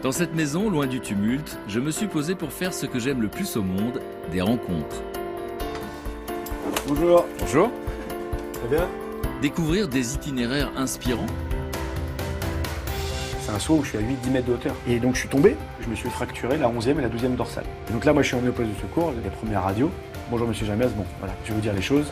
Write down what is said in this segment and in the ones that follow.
Dans cette maison, loin du tumulte, je me suis posé pour faire ce que j'aime le plus au monde, des rencontres. Bonjour. Bonjour. Ça va bien? Découvrir des itinéraires inspirants. C'est un saut où je suis à 8-10 mètres de hauteur. Et donc je suis tombé, je me suis fracturé la 11e et la 12e dorsale. Et donc là, moi je suis emmené au poste de secours, les premières radios. Bonjour monsieur Jamez, bon voilà, je vais vous dire les choses.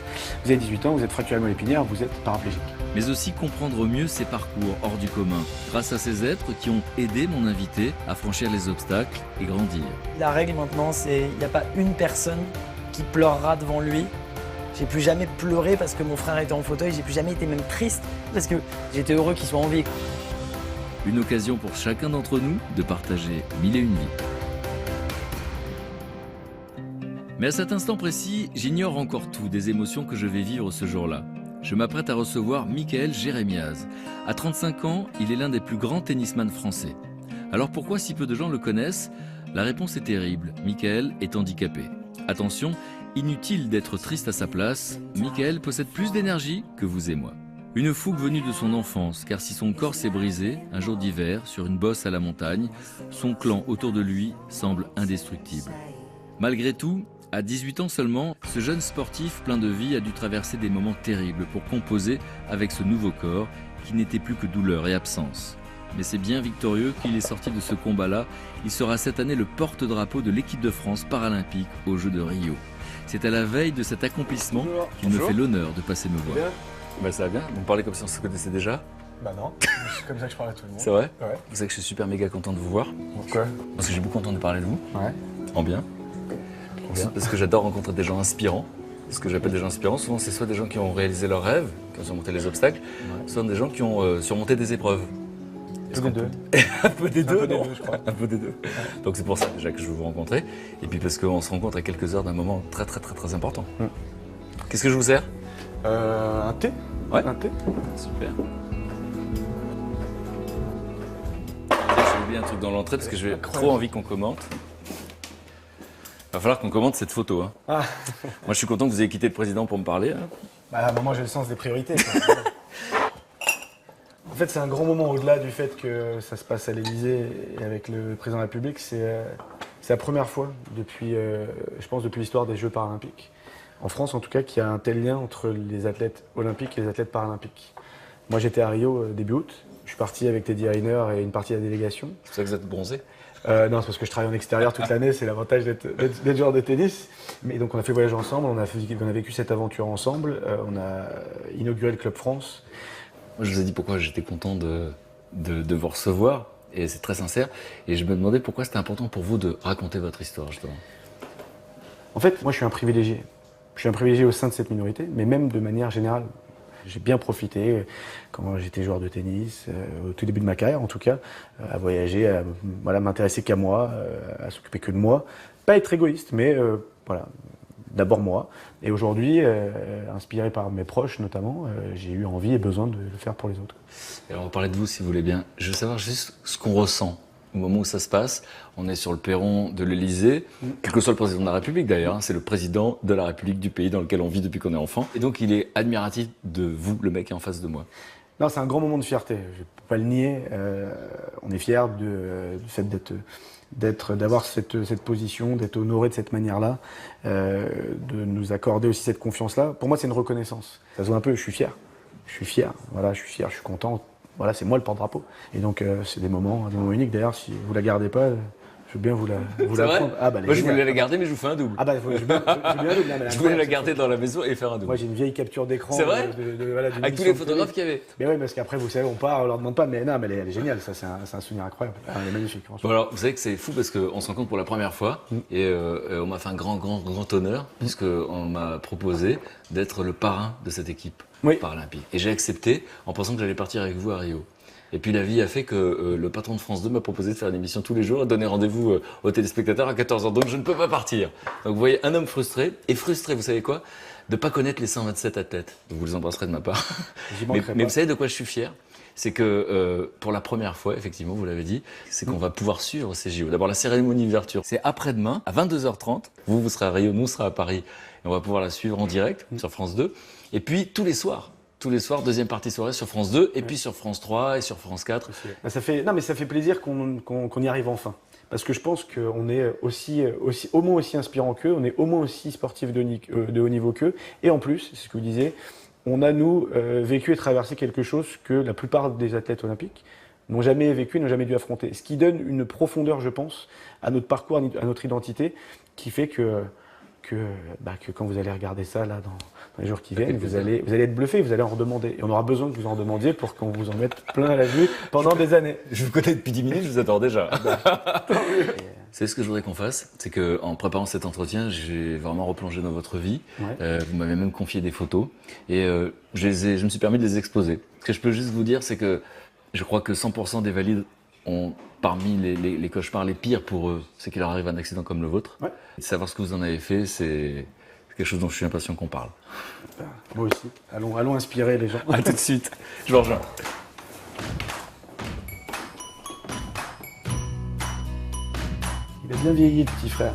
Vous avez 18 ans, vous êtes fracturé moelle épinière, vous êtes paraplégique. Mais aussi comprendre mieux ses parcours hors du commun, grâce à ces êtres qui ont aidé mon invité à franchir les obstacles et grandir. La règle maintenant, c'est il n'y a pas une personne qui pleurera devant lui. J'ai plus jamais pleuré parce que mon frère était en fauteuil, j'ai plus jamais été même triste parce que j'étais heureux qu'il soit en vie. Une occasion pour chacun d'entre nous de partager mille et une vies. Mais à cet instant précis, j'ignore encore tout des émotions que je vais vivre ce jour-là. Je m'apprête à recevoir Mickaël Jérémiaz. À 35 ans, il est l'un des plus grands tennisman français. Alors pourquoi si peu de gens le connaissent? La réponse est terrible, Mickaël est handicapé. Attention, inutile d'être triste à sa place, Mickaël possède plus d'énergie que vous et moi. Une fougue venue de son enfance, car si son corps s'est brisé, un jour d'hiver, sur une bosse à la montagne, son clan autour de lui semble indestructible. Malgré tout, à 18 ans seulement, ce jeune sportif plein de vie a dû traverser des moments terribles pour composer avec ce nouveau corps qui n'était plus que douleur et absence. Mais c'est bien victorieux qu'il est sorti de ce combat-là. Il sera cette année le porte-drapeau de l'équipe de France paralympique aux Jeux de Rio. C'est à la veille de cet accomplissement qu'il me fait l'honneur de passer me voir. Ça va bien, vous me parlez comme si on se connaissait déjà. Bah non, c'est comme ça que je parle à tout le monde. C'est vrai? Ouais. Vous savez que je suis super méga content de vous voir. Pourquoi? Parce que j'ai beaucoup entendu parler de vous. Ouais. En bien. Parce que j'adore rencontrer des gens inspirants. Ce que j'appelle des gens inspirants, souvent c'est soit des gens qui ont réalisé leurs rêves, qui ont surmonté les obstacles, soit des gens qui ont surmonté des épreuves. Un peu des deux. Un peu des deux, Un peu des non deux, je crois. Un peu des deux. Donc c'est pour ça déjà que je veux vous rencontrer. Et puis parce qu'on se rencontre à quelques heures d'un moment très important. Qu'est-ce que je vous sers? Un thé? Ouais. Un thé? Super. J'ai oublié un truc dans l'entrée parce que j'ai trop envie qu'on commente. Il va falloir qu'on commente cette photo. Hein. Ah. Moi je suis content que vous ayez quitté le président pour me parler. Hein. Bah à un moment j'ai le sens des priorités. En fait c'est un grand moment au-delà du fait que ça se passe à l'Élysée et avec le président de la République. C'est la première fois depuis, je pense depuis l'histoire des Jeux paralympiques. En France en tout cas, qu'il y a un tel lien entre les athlètes olympiques et les athlètes paralympiques. Moi j'étais à Rio début août, je suis parti avec Teddy Riner et une partie de la délégation. C'est pour ça que vous êtes bronzé? Non, c'est parce que je travaille en extérieur toute l'année, c'est l'avantage d'être joueur de tennis. Mais donc on a fait voyage ensemble, on a vécu cette aventure ensemble, on a inauguré le Club France. Moi, je vous ai dit pourquoi j'étais content de vous recevoir, et c'est très sincère. Et je me demandais pourquoi c'était important pour vous de raconter votre histoire, justement. En fait, moi je suis un privilégié. Je suis un privilégié au sein de cette minorité, mais même de manière générale. J'ai bien profité, quand j'étais joueur de tennis, au tout début de ma carrière en tout cas, à voyager, à m'intéresser qu'à moi, à s'occuper que de moi. Pas être égoïste, mais d'abord moi. Et aujourd'hui, inspiré par mes proches notamment, j'ai eu envie et besoin de le faire pour les autres. Et alors on va parler de vous si vous voulez bien. Je veux savoir juste ce qu'on ressent au moment où ça se passe. On est sur le perron de l'Élysée, quel que soit le président de la République d'ailleurs, hein, c'est le président de la République du pays dans lequel on vit depuis qu'on est enfant. Et donc il est admiratif de vous, le mec qui est en face de moi. Non, c'est un grand moment de fierté, je ne peux pas le nier. On est fiers du fait d'avoir cette position, d'être honoré de cette manière-là, de nous accorder aussi cette confiance-là. Pour moi, c'est une reconnaissance. Ça se voit un peu, je suis fier. Je suis fier, je suis content. Voilà, c'est moi le porte-drapeau. Et donc, c'est des moments uniques. D'ailleurs, si vous la gardez pas, je veux bien vous la prendre. Ah, bah, moi, je voulais la garder, mais je vous fais un double. Ah, bah, je veux bien un double. Non, je voulais la garder dans la maison et faire un double. Moi, j'ai une vieille capture d'écran. C'est vrai avec tous les photographes qu'il y avait. Mais oui, parce qu'après, vous savez, on part, on leur demande pas. Mais non, mais elle est géniale. Ça, c'est un souvenir incroyable. Elle est magnifique, franchement. Bon, alors, vous savez que c'est fou parce qu'on se rencontre pour la première fois. Et on m'a fait un grand honneur, puisqu'on m'a proposé d'être le parrain de cette équipe paralympique. Et j'ai accepté en pensant que j'allais partir avec vous à Rio. Et puis la vie a fait que le patron de France 2 m'a proposé de faire une émission tous les jours et de donner rendez-vous aux téléspectateurs à 14h. Donc je ne peux pas partir. Donc vous voyez, un homme frustré. Et frustré, vous savez quoi? De ne pas connaître les 127 athlètes. Donc vous les embrasserez de ma part. Mais vous savez de quoi je suis fier? C'est que pour la première fois, effectivement, vous l'avez dit, c'est qu'on va pouvoir suivre ces JO. D'abord la cérémonie d'ouverture, c'est après-demain à 22h30. Vous serez à Rio, nous on sera à Paris. Et on va pouvoir la suivre en direct sur France 2. Et puis tous les soirs. tous les soirs, deuxième partie soirée sur France 2, et puis sur France 3 et sur France 4. Bah, ça fait plaisir qu'on y arrive enfin. Parce que je pense qu'on est au moins aussi inspirant qu'eux, on est au moins aussi sportif de haut niveau qu'eux. Et en plus, c'est ce que vous disiez, on a, nous, vécu et traversé quelque chose que la plupart des athlètes olympiques n'ont jamais vécu, n'ont jamais dû affronter. Ce qui donne une profondeur, je pense, à notre parcours, à notre identité, qui fait que quand vous allez regarder ça là, dans les jours qui viennent, vous allez être bluffé, vous allez en redemander. Et on aura besoin que vous en demandiez pour qu'on vous en mette plein la vue pendant des années. Je vous connais depuis 10 minutes, je vous attends déjà. C'est ce que je voudrais qu'on fasse, c'est qu'en préparant cet entretien, j'ai vraiment replongé dans votre vie. Ouais. Vous m'avez même confié des photos et je me suis permis de les exposer. Ce que je peux juste vous dire, c'est que je crois que 100% des valides ont parmi les cauchemars les pires pour eux, c'est qu'il leur arrive un accident comme le vôtre. Ouais. Et savoir ce que vous en avez fait, c'est quelque chose dont je suis impatient qu'on parle. Moi aussi. Allons inspirer les gens. À tout de suite. Je vous rejoins. Il a bien vieilli, le petit frère.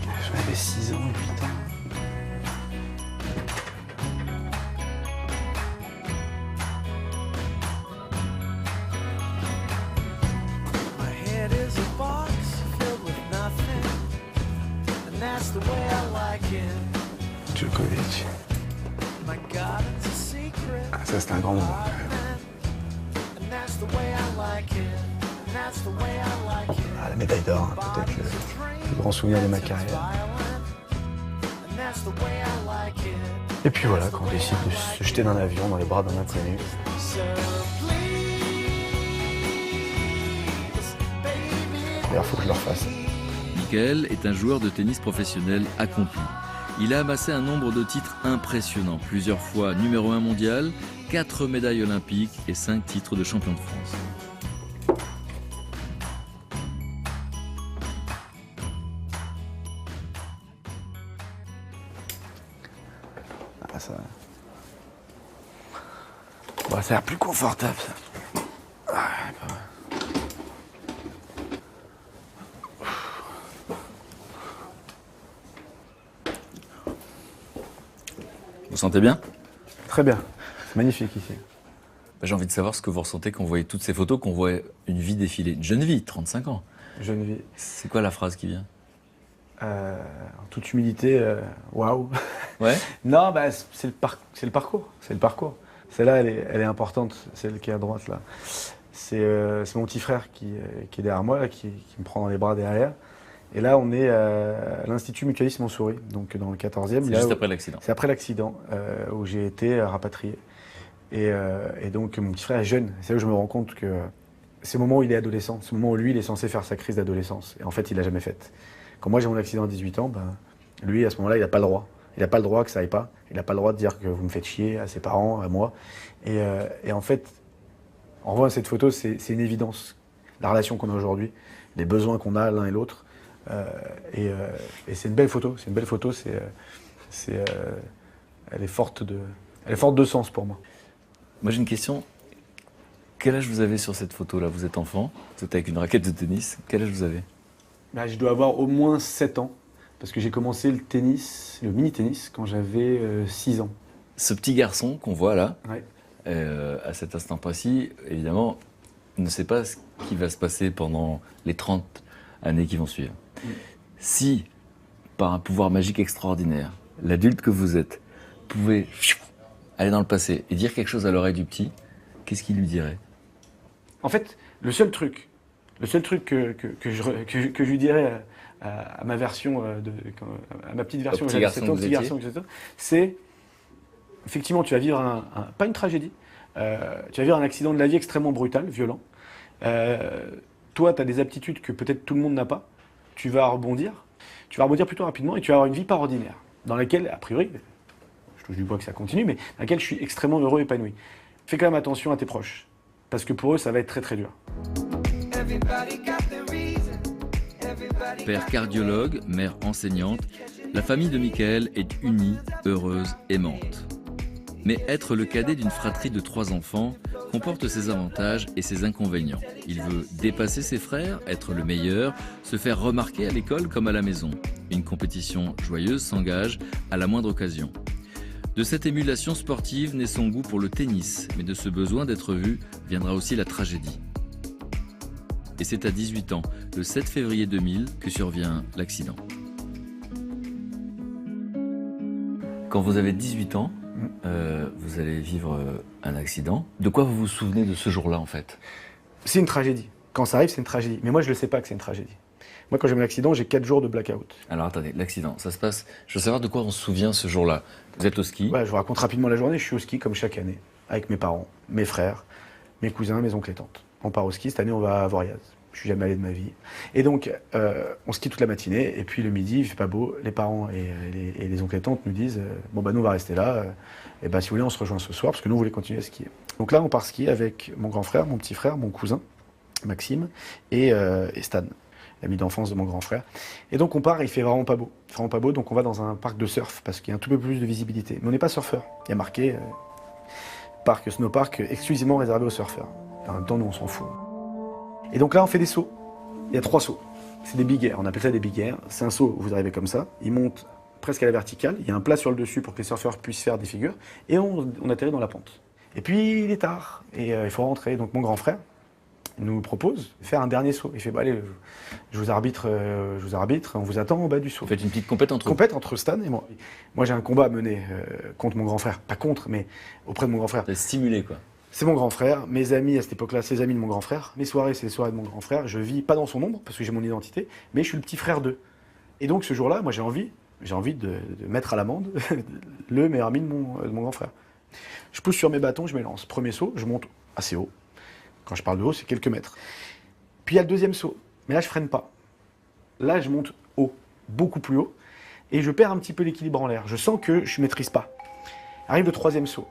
J'en avais 6 ans, 8 ans. Djokovic. Ah, ça, c'est un grand moment. Ah, la médaille d'or, hein, peut-être le plus grand souvenir de ma carrière. Et puis voilà, quand on décide de se jeter d'un avion dans les bras d'un inconnu. D'ailleurs, il faut que je le refasse. Mickaël est un joueur de tennis professionnel accompli. Il a amassé un nombre de titres impressionnant, plusieurs fois numéro 1 mondial, 4 médailles olympiques et 5 titres de champion de France. Ah, ça a l'air plus confortable, ça. Vous sentez bien? Très bien. C'est magnifique ici. J'ai envie de savoir ce que vous ressentez quand vous voyez toutes ces photos, qu'on voit une vie défiler. Une jeune vie, 35 ans. Jeune vie. C'est quoi la phrase qui vient? En toute humilité, waouh. Ouais. Non, bah, c'est le parcours. C'est le parcours. Celle-là, elle est importante, celle qui est à droite là. C'est mon petit frère qui est derrière moi, là, qui me prend dans les bras derrière. Et là, on est à l'Institut Mutualisme Montsouris, donc dans le 14e. C'est juste après l'accident. C'est après l'accident où j'ai été rapatrié. Et donc, mon petit frère est jeune. C'est là où je me rends compte que c'est le moment où il est adolescent, c'est le moment où lui, il est censé faire sa crise d'adolescence. Et en fait, il l'a jamais faite. Quand moi, j'ai mon accident à 18 ans, ben, lui, à ce moment-là, il n'a pas le droit. Il n'a pas le droit que ça aille pas. Il n'a pas le droit de dire que vous me faites chier à ses parents, à moi. Et en fait, en revoyant cette photo, c'est une évidence. La relation qu'on a aujourd'hui, les besoins qu'on a l'un et l'autre. Et c'est une belle photo. C'est une belle photo. Elle est forte de sens pour moi. Moi, j'ai une question. Quel âge vous avez sur cette photo-là? Vous êtes enfant, vous êtes avec une raquette de tennis. Quel âge vous avez? Bah, je dois avoir au moins 7 ans. Parce que j'ai commencé le tennis, le mini-tennis, quand j'avais 6 ans. Ce petit garçon qu'on voit là, ouais. À cet instant précis, évidemment, ne sait pas ce qui va se passer pendant les 30 années qui vont suivre. Si, par un pouvoir magique extraordinaire, l'adulte que vous êtes pouvait aller dans le passé et dire quelque chose à l'oreille du petit, qu'est-ce qu'il lui dirait? En fait, le seul truc que je lui dirais à ma version, à ma petite version, petit garçon, c'est effectivement, tu vas vivre pas une tragédie, tu vas vivre un accident de la vie extrêmement brutal, violent. Toi, tu as des aptitudes que peut-être tout le monde n'a pas. Tu vas rebondir plutôt rapidement et tu vas avoir une vie pas ordinaire, dans laquelle, a priori, je touche du bois que ça continue, mais dans laquelle je suis extrêmement heureux et épanoui. Fais quand même attention à tes proches, parce que pour eux, ça va être très très dur. Père cardiologue, mère enseignante, la famille de Mickaël est unie, heureuse, aimante. Mais être le cadet d'une fratrie de 3 enfants comporte ses avantages et ses inconvénients. Il veut dépasser ses frères, être le meilleur, se faire remarquer à l'école comme à la maison. Une compétition joyeuse s'engage à la moindre occasion. De cette émulation sportive naît son goût pour le tennis, mais de ce besoin d'être vu viendra aussi la tragédie. Et c'est à 18 ans, le 7 février 2000, que survient l'accident. Quand vous avez 18 ans, vous allez vivre un accident. De quoi vous vous souvenez de ce jour-là, en fait? C'est une tragédie. Quand ça arrive, c'est une tragédie. Mais moi, je ne le sais pas que c'est une tragédie. Moi, quand j'ai mon accident, j'ai 4 jours de blackout. Alors attendez, l'accident, ça se passe... Je veux savoir de quoi on se souvient ce jour-là. Vous êtes au ski? Ouais, je vous raconte rapidement la journée. Je suis au ski comme chaque année, avec mes parents, mes frères, mes cousins, mes oncles et tantes. On part au ski. Cette année, on va à Voriaz. Je suis jamais allé de ma vie. Et donc, on skie toute la matinée. Et puis le midi, il fait pas beau. Les parents et les oncles et tantes nous disent bon, bah, nous, on va rester là. Et bah, si vous voulez, on se rejoint ce soir parce que nous, on voulait continuer à skier. Donc là, on part skier avec mon grand frère, mon petit frère, mon cousin, Maxime, et Stan, l'ami d'enfance de mon grand frère. Et donc, on part, il fait vraiment pas beau. Il fait vraiment pas beau, donc on va dans un parc de surf parce qu'il y a un tout peu plus de visibilité. Mais on n'est pas surfeur. Il y a marqué parc snowpark exclusivement réservé aux surfeurs. En même temps, nous, on s'en fout. Et donc là, on fait des sauts. Il y a 3 sauts. C'est des big air. On appelle ça des big air. C'est un saut où vous arrivez comme ça. Il monte presque à la verticale. Il y a un plat sur le dessus pour que les surfeurs puissent faire des figures. Et on atterrit dans la pente. Et puis, il est tard. Et il faut rentrer. Donc, mon grand frère nous propose de faire un dernier saut. Il fait bah, allez, je vous arbitre. On vous attend en bas du saut. Vous faites une petite compète entre vous. Compète entre Stan et moi. Moi, j'ai un combat à mener contre mon grand frère. Pas contre, mais auprès de mon grand frère. C'est stimulé, quoi. C'est mon grand frère, mes amis à cette époque-là, c'est les amis de mon grand frère. Mes soirées, c'est les soirées de mon grand frère. Je vis pas dans son ombre, parce que j'ai mon identité, mais je suis le petit frère d'eux. Et donc ce jour-là, moi j'ai envie de mettre à l'amende le meilleur ami de mon grand frère. Je pousse sur mes bâtons, je m'élance. Premier saut, je monte assez haut. Quand je parle de haut, c'est quelques mètres. Puis il y a le deuxième saut, mais là je freine pas. Là je monte haut, beaucoup plus haut, et je perds un petit peu l'équilibre en l'air. Je sens que je ne maîtrise pas. Arrive le troisième saut.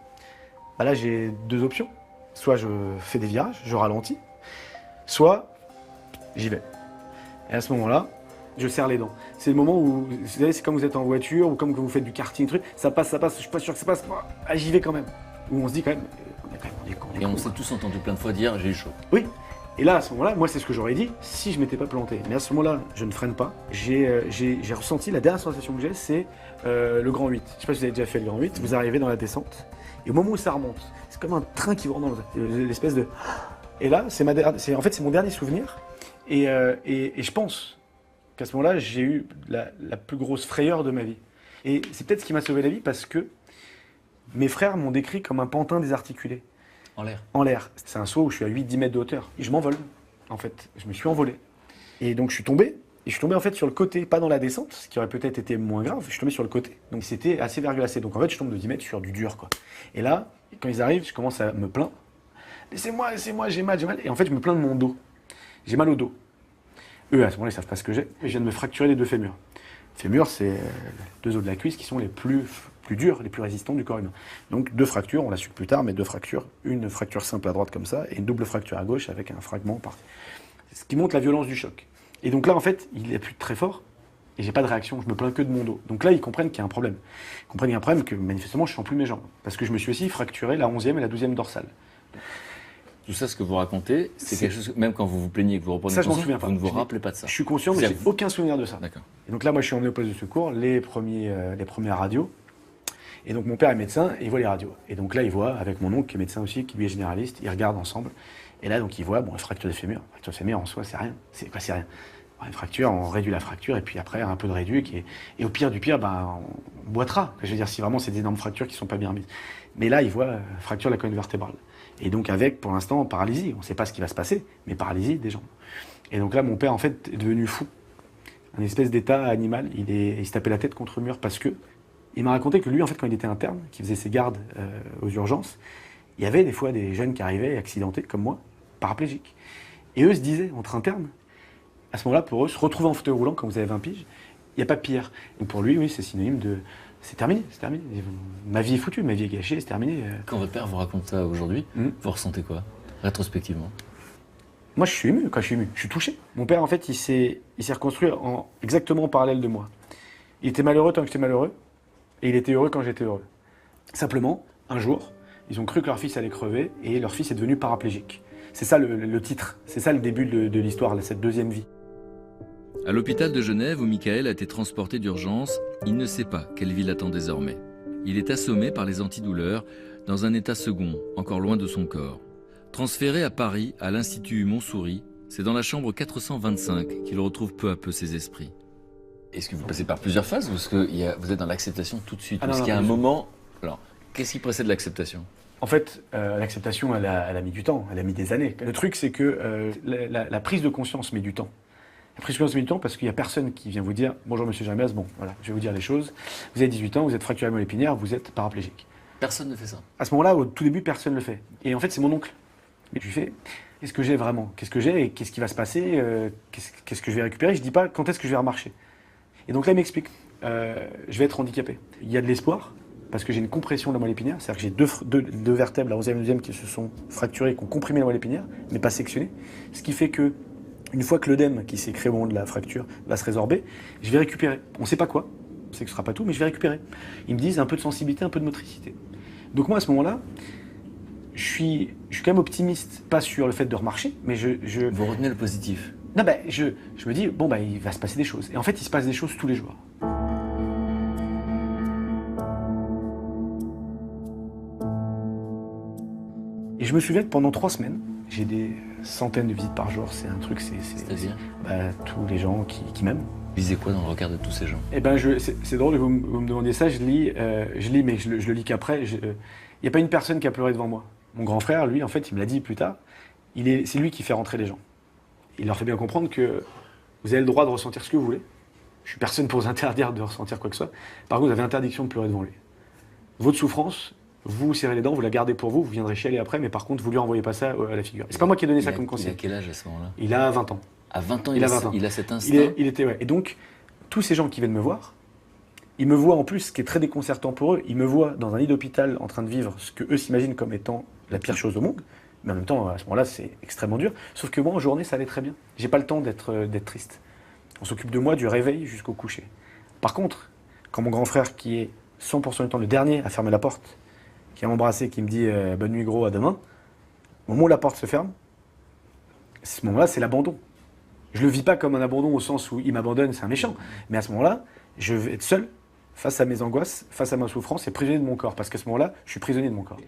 Bah là, j'ai 2 options. Soit je fais des virages, je ralentis, soit j'y vais. Et à ce moment-là, je serre les dents. C'est le moment où, vous savez, c'est comme vous êtes en voiture ou comme que vous faites du karting, truc, ça passe, je suis pas sûr que ça passe, ah, j'y vais quand même. Où on se dit quand même, on est Et on con, s'est tous entendu plein de fois dire j'ai eu chaud. Oui. Et là, à ce moment-là, moi, c'est ce que j'aurais dit si je m'étais pas planté. Mais à ce moment-là, je ne freine pas. J'ai ressenti, la dernière sensation que j'ai, c'est le grand 8. Je sais pas si vous avez déjà fait le grand 8. Vous arrivez dans la descente. Et au moment où ça remonte, c'est comme un train qui vous rend dans l'espèce de... Et là, c'est mon dernier souvenir. Et je pense qu'à ce moment-là, j'ai eu la plus grosse frayeur de ma vie. Et c'est peut-être ce qui m'a sauvé la vie parce que mes frères m'ont décrit comme un pantin désarticulé. En l'air. En l'air. C'est un saut où je suis à 8-10 mètres de hauteur. Et je m'envole, en fait. Je me suis envolé. Et donc je suis tombé. Et je suis tombé en fait sur le côté, pas dans la descente, ce qui aurait peut-être été moins grave. Je suis tombé sur le côté. Donc c'était assez verglacé. Donc en fait, je tombe de 10 mètres sur du dur, quoi. Et là, quand ils arrivent, je commence à me plaindre. Laissez-moi, j'ai mal. Et en fait, je me plains de mon dos. J'ai mal au dos. Eux, à ce moment-là, ils savent pas ce que j'ai. Je viens de me fracturer les 2 fémurs. Fémurs, c'est 2 os de la cuisse qui sont les plus durs, les plus résistants du corps humain. Donc 2 fractures, on l'a su plus tard, mais 2 fractures. Une fracture simple à droite comme ça, et une double fracture à gauche avec un fragment parti. Ce qui montre la violence du choc. Et donc là, en fait, il est plus très fort, et j'ai pas de réaction, je me plains que de mon dos. Donc là, ils comprennent qu'il y a un problème. Ils comprennent qu'il y a un problème que manifestement, je sens plus mes jambes. Parce que je me suis aussi fracturé la 11e et la 12e dorsale. Tout ça, ce que vous racontez, c'est quelque chose, même quand vous vous plaignez et que vous reprenez ça, je m'en conscience, souviens pas. vous ne vous rappelez pas de ça. Je suis conscient, mais j'ai aucun souvenir de ça. D'accord. Et donc là, moi, je suis emmené au poste de secours, les premières radios. Et donc mon père est médecin et il voit les radios. Et donc là, il voit, avec mon oncle qui est médecin aussi, qui lui est généraliste, ils regardent ensemble. Et là, donc il voit, bon, une fracture des fémurs. Une fracture des fémurs, en soi, c'est rien. C'est quoi, c'est rien. Une fracture, on réduit la fracture, et puis après, un peu de réduc. Et au pire du pire, ben, on boitera. Je veux dire, si vraiment c'est des énormes fractures qui ne sont pas bien mises. Mais là, il voit fracture de la colonne vertébrale. Et donc avec, pour l'instant, paralysie. On ne sait pas ce qui va se passer, mais paralysie des jambes. Et donc là, mon père, en fait, est devenu fou. Un espèce d'état animal. Il se tapait la tête contre le mur parce que... Il m'a raconté que lui, en fait, quand il était interne, qu'il faisait ses gardes aux urgences, il y avait des fois des jeunes qui arrivaient accidentés, comme moi, paraplégiques. Et eux se disaient, entre internes, à ce moment-là, pour eux, se retrouver en fauteuil roulant quand vous avez 20 piges, il n'y a pas pire. Donc pour lui, oui, c'est synonyme de... C'est terminé, c'est terminé. Ma vie est foutue, ma vie est gâchée, c'est terminé. Quand votre père vous raconte ça aujourd'hui, vous ressentez quoi, rétrospectivement? Moi, je suis ému, je suis touché. Mon père, en fait, il s'est reconstruit exactement en parallèle de moi. Il était malheureux tant que j'étais malheureux, et il était heureux quand j'étais heureux. Simplement, un jour, ils ont cru que leur fils allait crever, et leur fils est devenu paraplégique. C'est ça le titre, c'est ça le début de l'histoire, cette deuxième vie. À l'hôpital de Genève, où Michael a été transporté d'urgence, il ne sait pas quelle vie l'attend désormais. Il est assommé par les antidouleurs, dans un état second, encore loin de son corps. Transféré à Paris, à l'Institut Montsouris, c'est dans la chambre 425 qu'il retrouve peu à peu ses esprits. Est-ce que vous passez par plusieurs phases ou est-ce que vous êtes dans l'acceptation tout de suite? Est-ce qu'il y a un moment... Alors, qu'est-ce qui précède l'acceptation? En fait, l'acceptation, elle a mis du temps, elle a mis des années. Le truc, c'est que la prise de conscience met du temps. La prise de conscience met du temps parce qu'il n'y a personne qui vient vous dire « Bonjour monsieur Jérémiaz, bon, voilà, je vais vous dire les choses. Vous avez 18 ans, vous êtes fracturé à la moelle épinière, vous êtes paraplégique. » Personne ne fait ça. À ce moment-là, au tout début, personne ne le fait. Et en fait, c'est mon oncle. Je lui fais « Qu'est-ce que j'ai vraiment? Qu'est-ce que j'ai et qu'est-ce qui va se passer? Qu'est-ce que je vais récupérer ?» Je ne dis pas « Quand est-ce que je vais remarcher ?» Et donc là, il m'explique « Je vais être handicapé. Il y a de l'espoir. » Parce que j'ai une compression de la moelle épinière, c'est-à-dire que j'ai deux vertèbres, la 11e et la 12e, qui se sont fracturées, qui ont comprimé la moelle épinière, mais pas sectionnées. Ce qui fait que, une fois que l'œdème qui s'est créé au moment de la fracture va se résorber, je vais récupérer. On ne sait pas quoi, on sait que ce ne sera pas tout, mais je vais récupérer. Ils me disent un peu de sensibilité, un peu de motricité. Donc moi, à ce moment-là, je suis quand même optimiste, pas sur le fait de remarcher, mais Vous retenez le positif. Non, ben, je me dis, bon, ben, il va se passer des choses. Et en fait, il se passe des choses tous les jours. Et je me souviens que pendant 3 semaines, j'ai des centaines de visites par jour. C'est un truc, C'est-à-dire tous les gens qui m'aiment. Vous lisez quoi dans le regard de tous ces gens? Eh ben, c'est drôle que vous me demandiez ça. Je lis, mais je le lis qu'après. Il n'y a pas une personne qui a pleuré devant moi. Mon grand frère, lui, en fait, il me l'a dit plus tard. C'est lui qui fait rentrer les gens. Il leur fait bien comprendre que vous avez le droit de ressentir ce que vous voulez. Je suis personne pour vous interdire de ressentir quoi que ce soit. Par contre, vous avez interdiction de pleurer devant lui. Votre souffrance, vous serrez les dents, vous la gardez pour vous, vous viendrez chialer après, mais par contre, vous lui envoyez pas ça à la figure. C'est pas moi qui ai donné ça comme conseil. Il a quel âge à ce moment-là? Il a 20 ans. À 20 ans, il a 20 ans. Il a cet instinct. Il était, ouais. Et donc, tous ces gens qui viennent me voir, ils me voient en plus, ce qui est très déconcertant pour eux, ils me voient dans un lit d'hôpital en train de vivre ce que eux s'imaginent comme étant la pire chose au monde. Mais en même temps, à ce moment-là, c'est extrêmement dur. Sauf que moi, en journée, ça allait très bien. J'ai pas le temps d'être triste. On s'occupe de moi du réveil jusqu'au coucher. Par contre, quand mon grand frère, qui est 100% du temps le dernier à fermer la porte, qui a m'embrassé, qui me dit bonne nuit gros, à demain, au moment où la porte se ferme, à ce moment-là, c'est l'abandon. Je le vis pas comme un abandon au sens où il m'abandonne, c'est un méchant. Mais à ce moment-là, je vais être seul face à mes angoisses, face à ma souffrance et prisonnier de mon corps. Parce qu'à ce moment-là, je suis prisonnier de mon corps.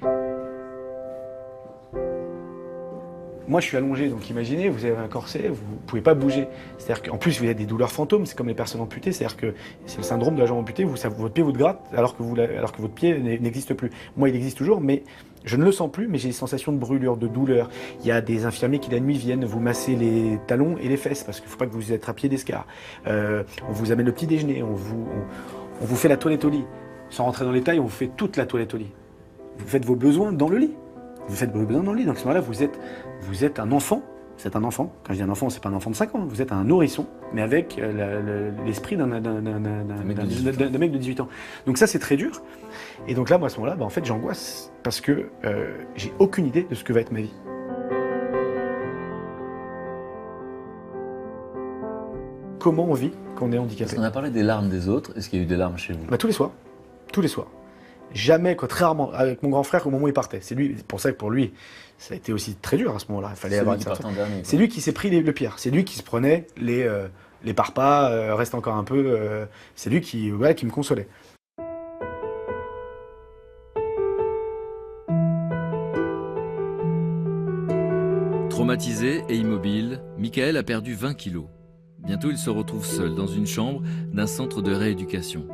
Moi, je suis allongé, donc imaginez, vous avez un corset, vous ne pouvez pas bouger. C'est-à-dire qu'en plus, vous avez des douleurs fantômes, c'est comme les personnes amputées, c'est-à-dire que c'est le syndrome de la jambe amputée, votre pied vous gratte alors que votre pied n'existe plus. Moi, il existe toujours, mais je ne le sens plus, mais j'ai des sensations de brûlure, de douleur. Il y a des infirmiers qui, la nuit, viennent vous masser les talons et les fesses, parce qu'il ne faut pas que vous attrapiez d'escar. On vous amène le petit déjeuner, on vous fait la toilette au lit. Sans rentrer dans les détails, on vous fait toute la toilette au lit. Vous faites vos besoins dans le lit. Vous faites vos besoins dans le lit. Donc à ce moment-là, vous êtes un enfant. C'est un enfant. Quand je dis un enfant, c'est pas un enfant de 5 ans. Vous êtes un nourrisson, mais avec l'esprit d'un mec de 18 ans. Donc ça, c'est très dur. Et donc là, moi, à ce moment-là, en fait, j'angoisse parce que j'ai aucune idée de ce que va être ma vie. Comment on vit quand on est handicapé? Parce qu'on a parlé des larmes des autres. Est-ce qu'il y a eu des larmes chez vous? Tous les soirs. Tous les soirs. Jamais, très rarement, avec mon grand frère au moment où il partait. C'est lui, pour ça que pour lui, ça a été aussi très dur à ce moment-là. Il fallait avoir une certaine... C'est lui qui s'est pris le pire. C'est lui qui se prenait les parpas, reste encore un peu. C'est lui qui me consolait. Traumatisé et immobile, Michael a perdu 20 kilos. Bientôt, il se retrouve seul dans une chambre d'un centre de rééducation.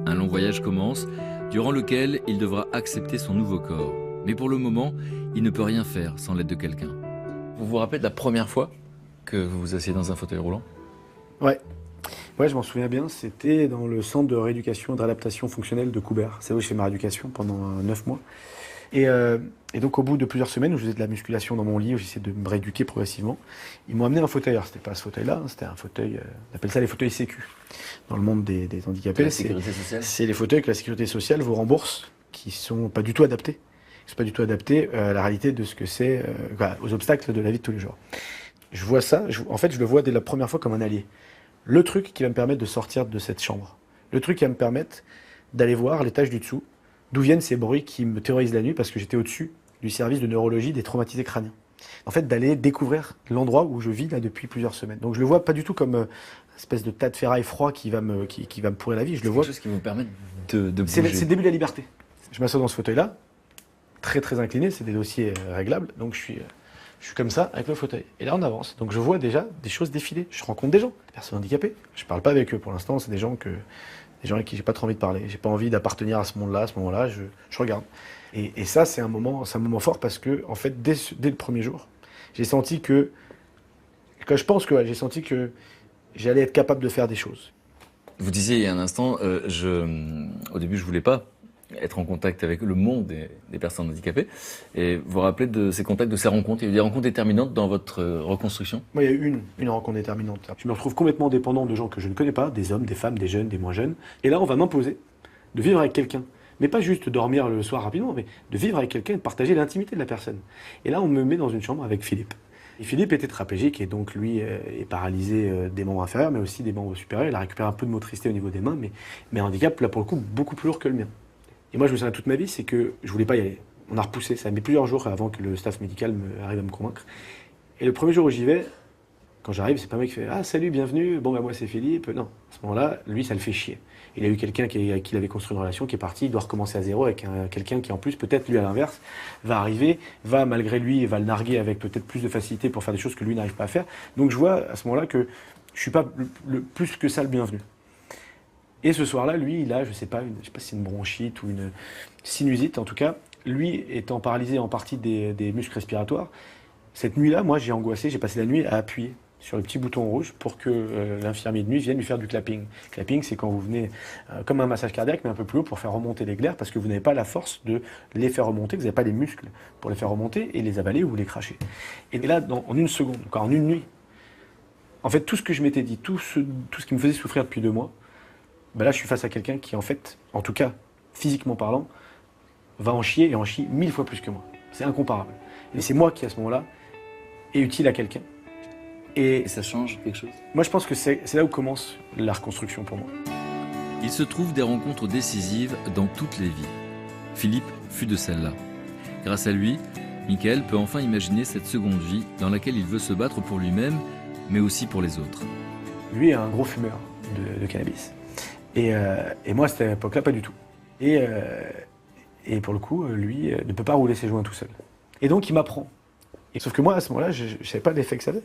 Un long voyage commence, durant lequel il devra accepter son nouveau corps. Mais pour le moment, il ne peut rien faire sans l'aide de quelqu'un. Vous vous rappelez de la première fois que vous vous asseyez dans un fauteuil roulant? Ouais, je m'en souviens bien. C'était dans le centre de rééducation et de réadaptation fonctionnelle de Coubert. C'est où je fais ma rééducation pendant 9 mois. Et donc au bout de plusieurs semaines où je faisais de la musculation dans mon lit, où j'essayais de me rééduquer progressivement, ils m'ont amené un fauteuil. Alors c'était pas ce fauteuil-là, c'était un fauteuil, on appelle ça les fauteuils sécu. Dans le monde des handicapés, la sécurité sociale. C'est les fauteuils que la sécurité sociale vous rembourse, qui sont pas du tout adaptés. Ils sont pas du tout adaptés à la réalité de ce que c'est, aux obstacles de la vie de tous les jours. Je vois ça, en fait je le vois dès la première fois comme un allié. Le truc qui va me permettre de sortir de cette chambre. Le truc qui va me permettre d'aller voir l'étage du dessous, d'où viennent ces bruits qui me terrorisent la nuit, parce que j'étais au-dessus du service de neurologie des traumatisés crâniens. en fait, d'aller découvrir l'endroit où je vis là depuis plusieurs semaines. Donc je le vois pas du tout comme une espèce de tas de ferraille froid qui va me pourrir la vie. Je le vois. Quelque chose qui vous permet de C'est bouger. le début de la liberté. Je m'assois dans ce fauteuil-là, très très incliné, c'est des dossiers réglables, donc je suis comme ça avec le fauteuil. Et là on avance, donc je vois déjà des choses défiler. Je rencontre des gens, des personnes handicapées. Je parle pas avec eux pour l'instant, c'est des gens avec qui j'ai pas trop envie de parler. J'ai pas envie d'appartenir à ce monde-là, à ce moment-là, je regarde. Et ça c'est un moment fort parce que en fait dès le premier jour, j'ai senti que j'ai senti que j'allais être capable de faire des choses. Vous disiez il y a un instant, au début je voulais pas être en contact avec le monde des personnes handicapées. Et vous vous rappelez de ces contacts, de ces rencontres? Il y a eu des rencontres déterminantes dans votre reconstruction? Moi, il y a eu une rencontre déterminante. Je me retrouve complètement dépendant de gens que je ne connais pas, des hommes, des femmes, des jeunes, des moins jeunes. Et là, on va m'imposer de vivre avec quelqu'un. Mais pas juste dormir le soir rapidement, mais de vivre avec quelqu'un et de partager l'intimité de la personne. Et là, on me met dans une chambre avec Philippe. Et Philippe est tétraplégique et donc lui est paralysé des membres inférieurs, mais aussi des membres supérieurs. Il a récupéré un peu de motricité au niveau des mains, mais un handicap, là, pour le coup, beaucoup plus lourd que le mien. Et moi, je me souviens toute ma vie, c'est que je voulais pas y aller. On a repoussé, ça a mis plusieurs jours avant que le staff médical arrive à me convaincre. Et le premier jour où j'y vais, quand j'arrive, c'est pas un mec qui fait « Ah, salut, bienvenue, bon, bah moi c'est Philippe ». Non, à ce moment-là, lui, ça le fait chier. Il a eu quelqu'un avec qui il avait construit une relation, qui est parti, il doit recommencer à zéro avec quelqu'un qui, en plus, peut-être, lui, à l'inverse, va arriver, va, malgré lui, va le narguer avec peut-être plus de facilité pour faire des choses que lui n'arrive pas à faire. Donc je vois, à ce moment-là, que je suis pas plus que ça le bienvenu. Et ce soir-là, lui, il a, je sais pas si c'est une bronchite ou une sinusite, en tout cas, lui étant paralysé en partie des muscles respiratoires, cette nuit-là, moi, j'ai angoissé, j'ai passé la nuit à appuyer sur le petit bouton rouge pour que l'infirmier de nuit vienne lui faire du clapping. Clapping, c'est quand vous venez, comme un massage cardiaque, mais un peu plus haut pour faire remonter les glaires, parce que vous n'avez pas la force de les faire remonter, vous n'avez pas les muscles pour les faire remonter et les avaler ou les cracher. Et là, en une seconde, en une nuit, en fait, tout ce que je m'étais dit, tout ce qui me faisait souffrir depuis 2 mois, ben là, je suis face à quelqu'un qui, en fait, en tout cas, physiquement parlant, va en chier et en chie 1000 fois plus que moi. C'est incomparable. Et c'est moi qui, à ce moment-là, est utile à quelqu'un. Et ça change quelque chose? Moi, je pense que c'est là où commence la reconstruction pour moi. Il se trouve des rencontres décisives dans toutes les vies. Philippe fut de celle-là. Grâce à lui, Michael peut enfin imaginer cette seconde vie dans laquelle il veut se battre pour lui-même, mais aussi pour les autres. Lui est un gros fumeur de cannabis. Et moi, à cette époque-là, pas du tout. Et pour le coup, lui ne peut pas rouler ses joints tout seul. Et donc, il m'apprend. Sauf que moi, à ce moment-là, je ne savais pas l'effet que ça avait.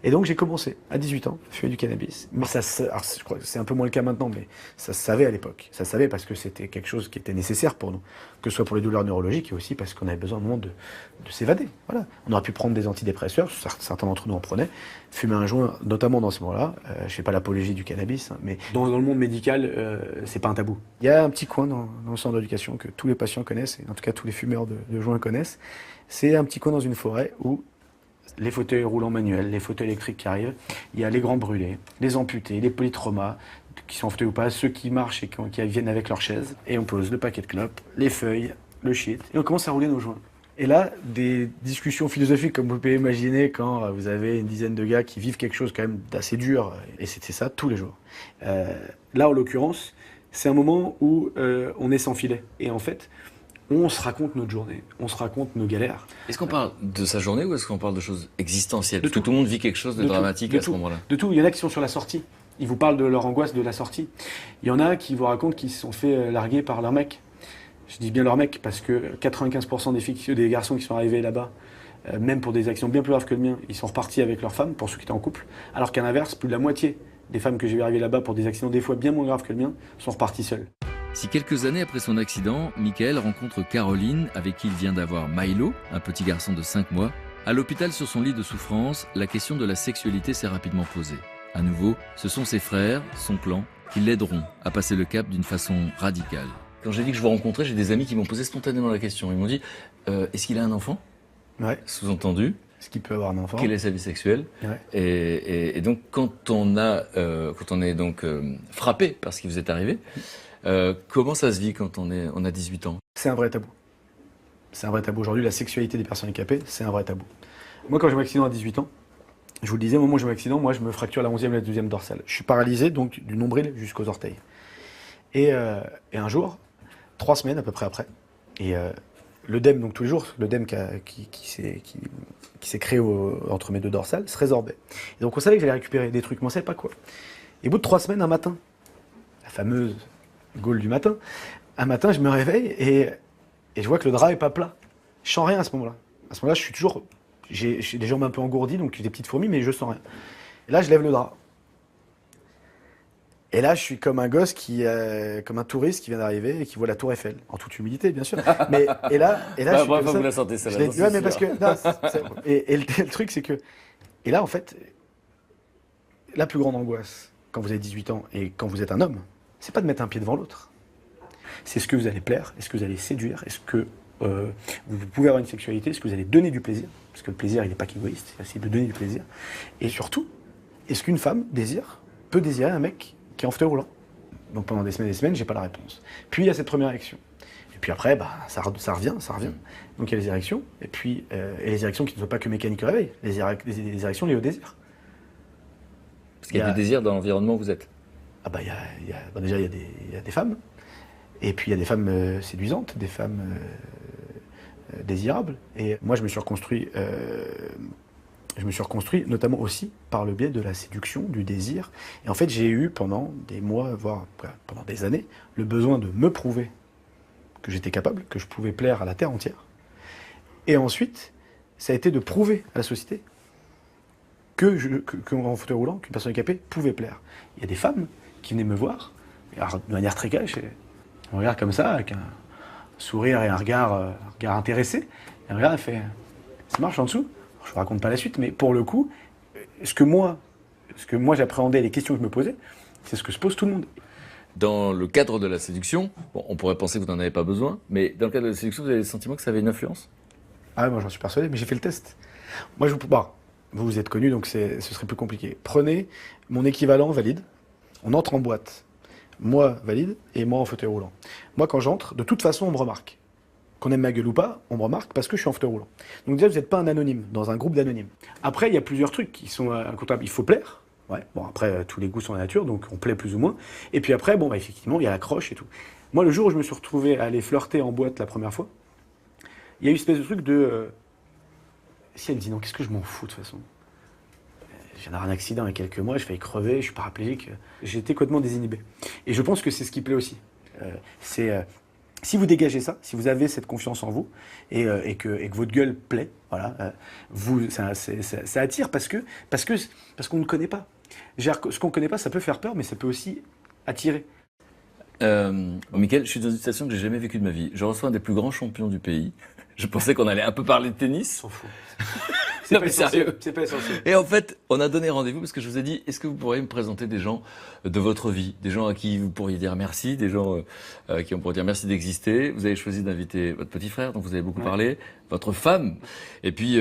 Et donc, j'ai commencé, à 18 ans, fumer du cannabis. Mais alors, je crois que c'est un peu moins le cas maintenant, mais ça se savait à l'époque. Ça se savait parce que c'était quelque chose qui était nécessaire pour nous. Que ce soit pour les douleurs neurologiques et aussi parce qu'on avait besoin de s'évader. Voilà. On aurait pu prendre des antidépresseurs, certains d'entre nous en prenaient. Fumer un joint, notamment dans ce moment-là. Je ne fais pas l'apologie du cannabis, hein, mais dans le monde médical, c'est pas un tabou. Il y a un petit coin dans le centre d'éducation que tous les patients connaissent, et en tout cas tous les fumeurs de joints connaissent. C'est un petit coin dans une forêt où les fauteuils roulants manuels, les fauteuils électriques qui arrivent, il y a les grands brûlés, les amputés, les polytraumas, qui sont en fauteuil ou pas, ceux qui marchent et qui viennent avec leur chaise, et on pose le paquet de clopes, les feuilles, le shit, et on commence à rouler nos joints. Et là, des discussions philosophiques, comme vous pouvez imaginer, quand vous avez une dizaine de gars qui vivent quelque chose quand même d'assez dur, et c'était ça tous les jours. Là, en l'occurrence, c'est un moment où on est sans filet. Et en fait, on se raconte notre journée, on se raconte nos galères. Est-ce qu'on parle de sa journée ou est-ce qu'on parle de choses existentielles? De Parce que tout le monde vit quelque chose de dramatique à ce moment-là. De tout. Il y en a qui sont sur la sortie. Ils vous parlent de leur angoisse de la sortie. Il y en a qui vous racontent qu'ils se sont fait larguer par leur mec. Je dis bien leur mec parce que 95% des garçons qui sont arrivés là-bas, même pour des actions bien plus graves que le mien, ils sont repartis avec leur femme, pour ceux qui étaient en couple. Alors qu'à l'inverse, plus de la moitié des femmes que j'ai vu arriver là-bas pour des accidents des fois bien moins graves que le mien, sont reparties seules. Si quelques années après son accident, Michael rencontre Caroline, avec qui il vient d'avoir Milo, un petit garçon de 5 mois, à l'hôpital sur son lit de souffrance, la question de la sexualité s'est rapidement posée. À nouveau, ce sont ses frères, son clan, qui l'aideront à passer le cap d'une façon radicale. Quand j'ai dit que je vous rencontrais, j'ai des amis qui m'ont posé spontanément la question. Ils m'ont dit, est-ce qu'il a un enfant? Ouais. Sous-entendu, Est-ce qu'il peut avoir un enfant? quelle est sa vie sexuelle? Ouais. Et donc, quand on est donc frappé par ce qui vous est arrivé, comment ça se vit quand on a 18 ans? C'est un vrai tabou. C'est un vrai tabou. Aujourd'hui, la sexualité des personnes handicapées, c'est un vrai tabou. Moi, quand j'ai mon accident à 18 ans, je vous le disais, au moment où j'ai mon accident, moi, je me fracture la 11e et la 12e dorsale. Je suis paralysé, donc, du nombril jusqu'aux orteils. Et un jour, 3 semaines à peu près après, et l'œdème, donc tous les jours, l'œdème qui s'est créé entre mes deux dorsales se résorbait. Et donc on savait que j'allais récupérer des trucs, mais on ne savait pas quoi. Et au bout de 3 semaines, un matin, la fameuse gaule du matin, un matin je me réveille et je vois que le drap n'est pas plat. Je sens rien à ce moment-là. À ce moment-là, j'ai des jambes un peu engourdies, donc des petites fourmis, mais je sens rien. Et là, je lève le drap. Et là, je suis comme un gosse comme un touriste qui vient d'arriver et qui voit la Tour Eiffel, en toute humilité, bien sûr. Et là, je suis comme ça. Vous la sentez, ça. Ouais, mais parce que le truc, c'est que et là, en fait, la plus grande angoisse quand vous avez 18 ans et quand vous êtes un homme, c'est pas de mettre un pied devant l'autre. C'est ce que vous allez plaire, est-ce que vous allez séduire, est-ce que vous pouvez avoir une sexualité, est-ce que vous allez donner du plaisir, parce que le plaisir, il n'est pas qu'égoïste, c'est de donner du plaisir. Et surtout, est-ce qu'une femme peut désirer un mec qui est en fauteuil roulant? Donc pendant des semaines, j'ai pas la réponse. Puis il y a cette première érection. Et puis après, ça revient. Donc il y a les érections, et puis et les érections qui ne sont pas que mécaniques au réveil, les érections liées au désir. Parce qu'il y a du désir dans l'environnement où vous êtes. Ah bah déjà il y a des femmes, et puis il y a des femmes séduisantes, des femmes désirables. Et moi je me suis reconstruit notamment aussi par le biais de la séduction, du désir. Et en fait, j'ai eu pendant des mois, voire pendant des années, le besoin de me prouver que j'étais capable, que je pouvais plaire à la terre entière. Et ensuite, ça a été de prouver à la société qu'en fauteuil roulant, qu'une personne handicapée pouvait plaire. Il y a des femmes qui venaient me voir, de manière très cash, on regarde comme ça, avec un sourire et un regard intéressé. Et un regard, elle fait « ça marche en dessous ?» Je ne vous raconte pas la suite, mais pour le coup, ce que moi j'appréhendais, les questions que je me posais, c'est ce que se pose tout le monde. Dans le cadre de la séduction, on pourrait penser que vous n'en avez pas besoin, mais dans le cadre de la séduction, vous avez le sentiment que ça avait une influence? Ah, moi j'en suis persuadé, mais j'ai fait le test. Moi, vous êtes connu, donc ce serait plus compliqué. Prenez mon équivalent valide, on entre en boîte. Moi valide et moi en fauteuil roulant. Moi, quand j'entre, de toute façon, on me remarque. Qu'on aime ma gueule ou pas, on me remarque parce que je suis en fauteuil roulant. Donc déjà, vous n'êtes pas un anonyme, dans un groupe d'anonymes. Après, il y a plusieurs trucs qui sont incontournables. Il faut plaire. Ouais. Bon, après, tous les goûts sont la nature, donc on plaît plus ou moins. Et puis après, effectivement, il y a l'accroche et tout. Moi, le jour où je me suis retrouvé à aller flirter en boîte la première fois, il y a eu une espèce de truc de... Si elle me dit non, qu'est-ce que je m'en fous de toute façon? Je viens d'avoir un accident il y a quelques mois, je failli crever, je suis paraplégique. J'ai été complètement désinhibé. Et je pense que c'est ce qui plaît aussi. Si vous dégagez ça, si vous avez cette confiance en vous et que votre gueule plaît, voilà, ça attire parce qu'on ne connaît pas. Ce qu'on ne connaît pas, ça peut faire peur, mais ça peut aussi attirer. Mickaël, je suis dans une situation que j'ai jamais vécue de ma vie. Je reçois un des plus grands champions du pays. Je pensais qu'on allait un peu parler de tennis. S'en fout. Non mais sérieux. C'est pas essentiel. Et en fait, on a donné rendez-vous parce que je vous ai dit, est-ce que vous pourriez me présenter des gens de votre vie, des gens à qui vous pourriez dire merci, des gens à qui on pourrait dire merci d'exister. Vous avez choisi d'inviter votre petit frère, dont vous avez beaucoup parlé, votre femme, et puis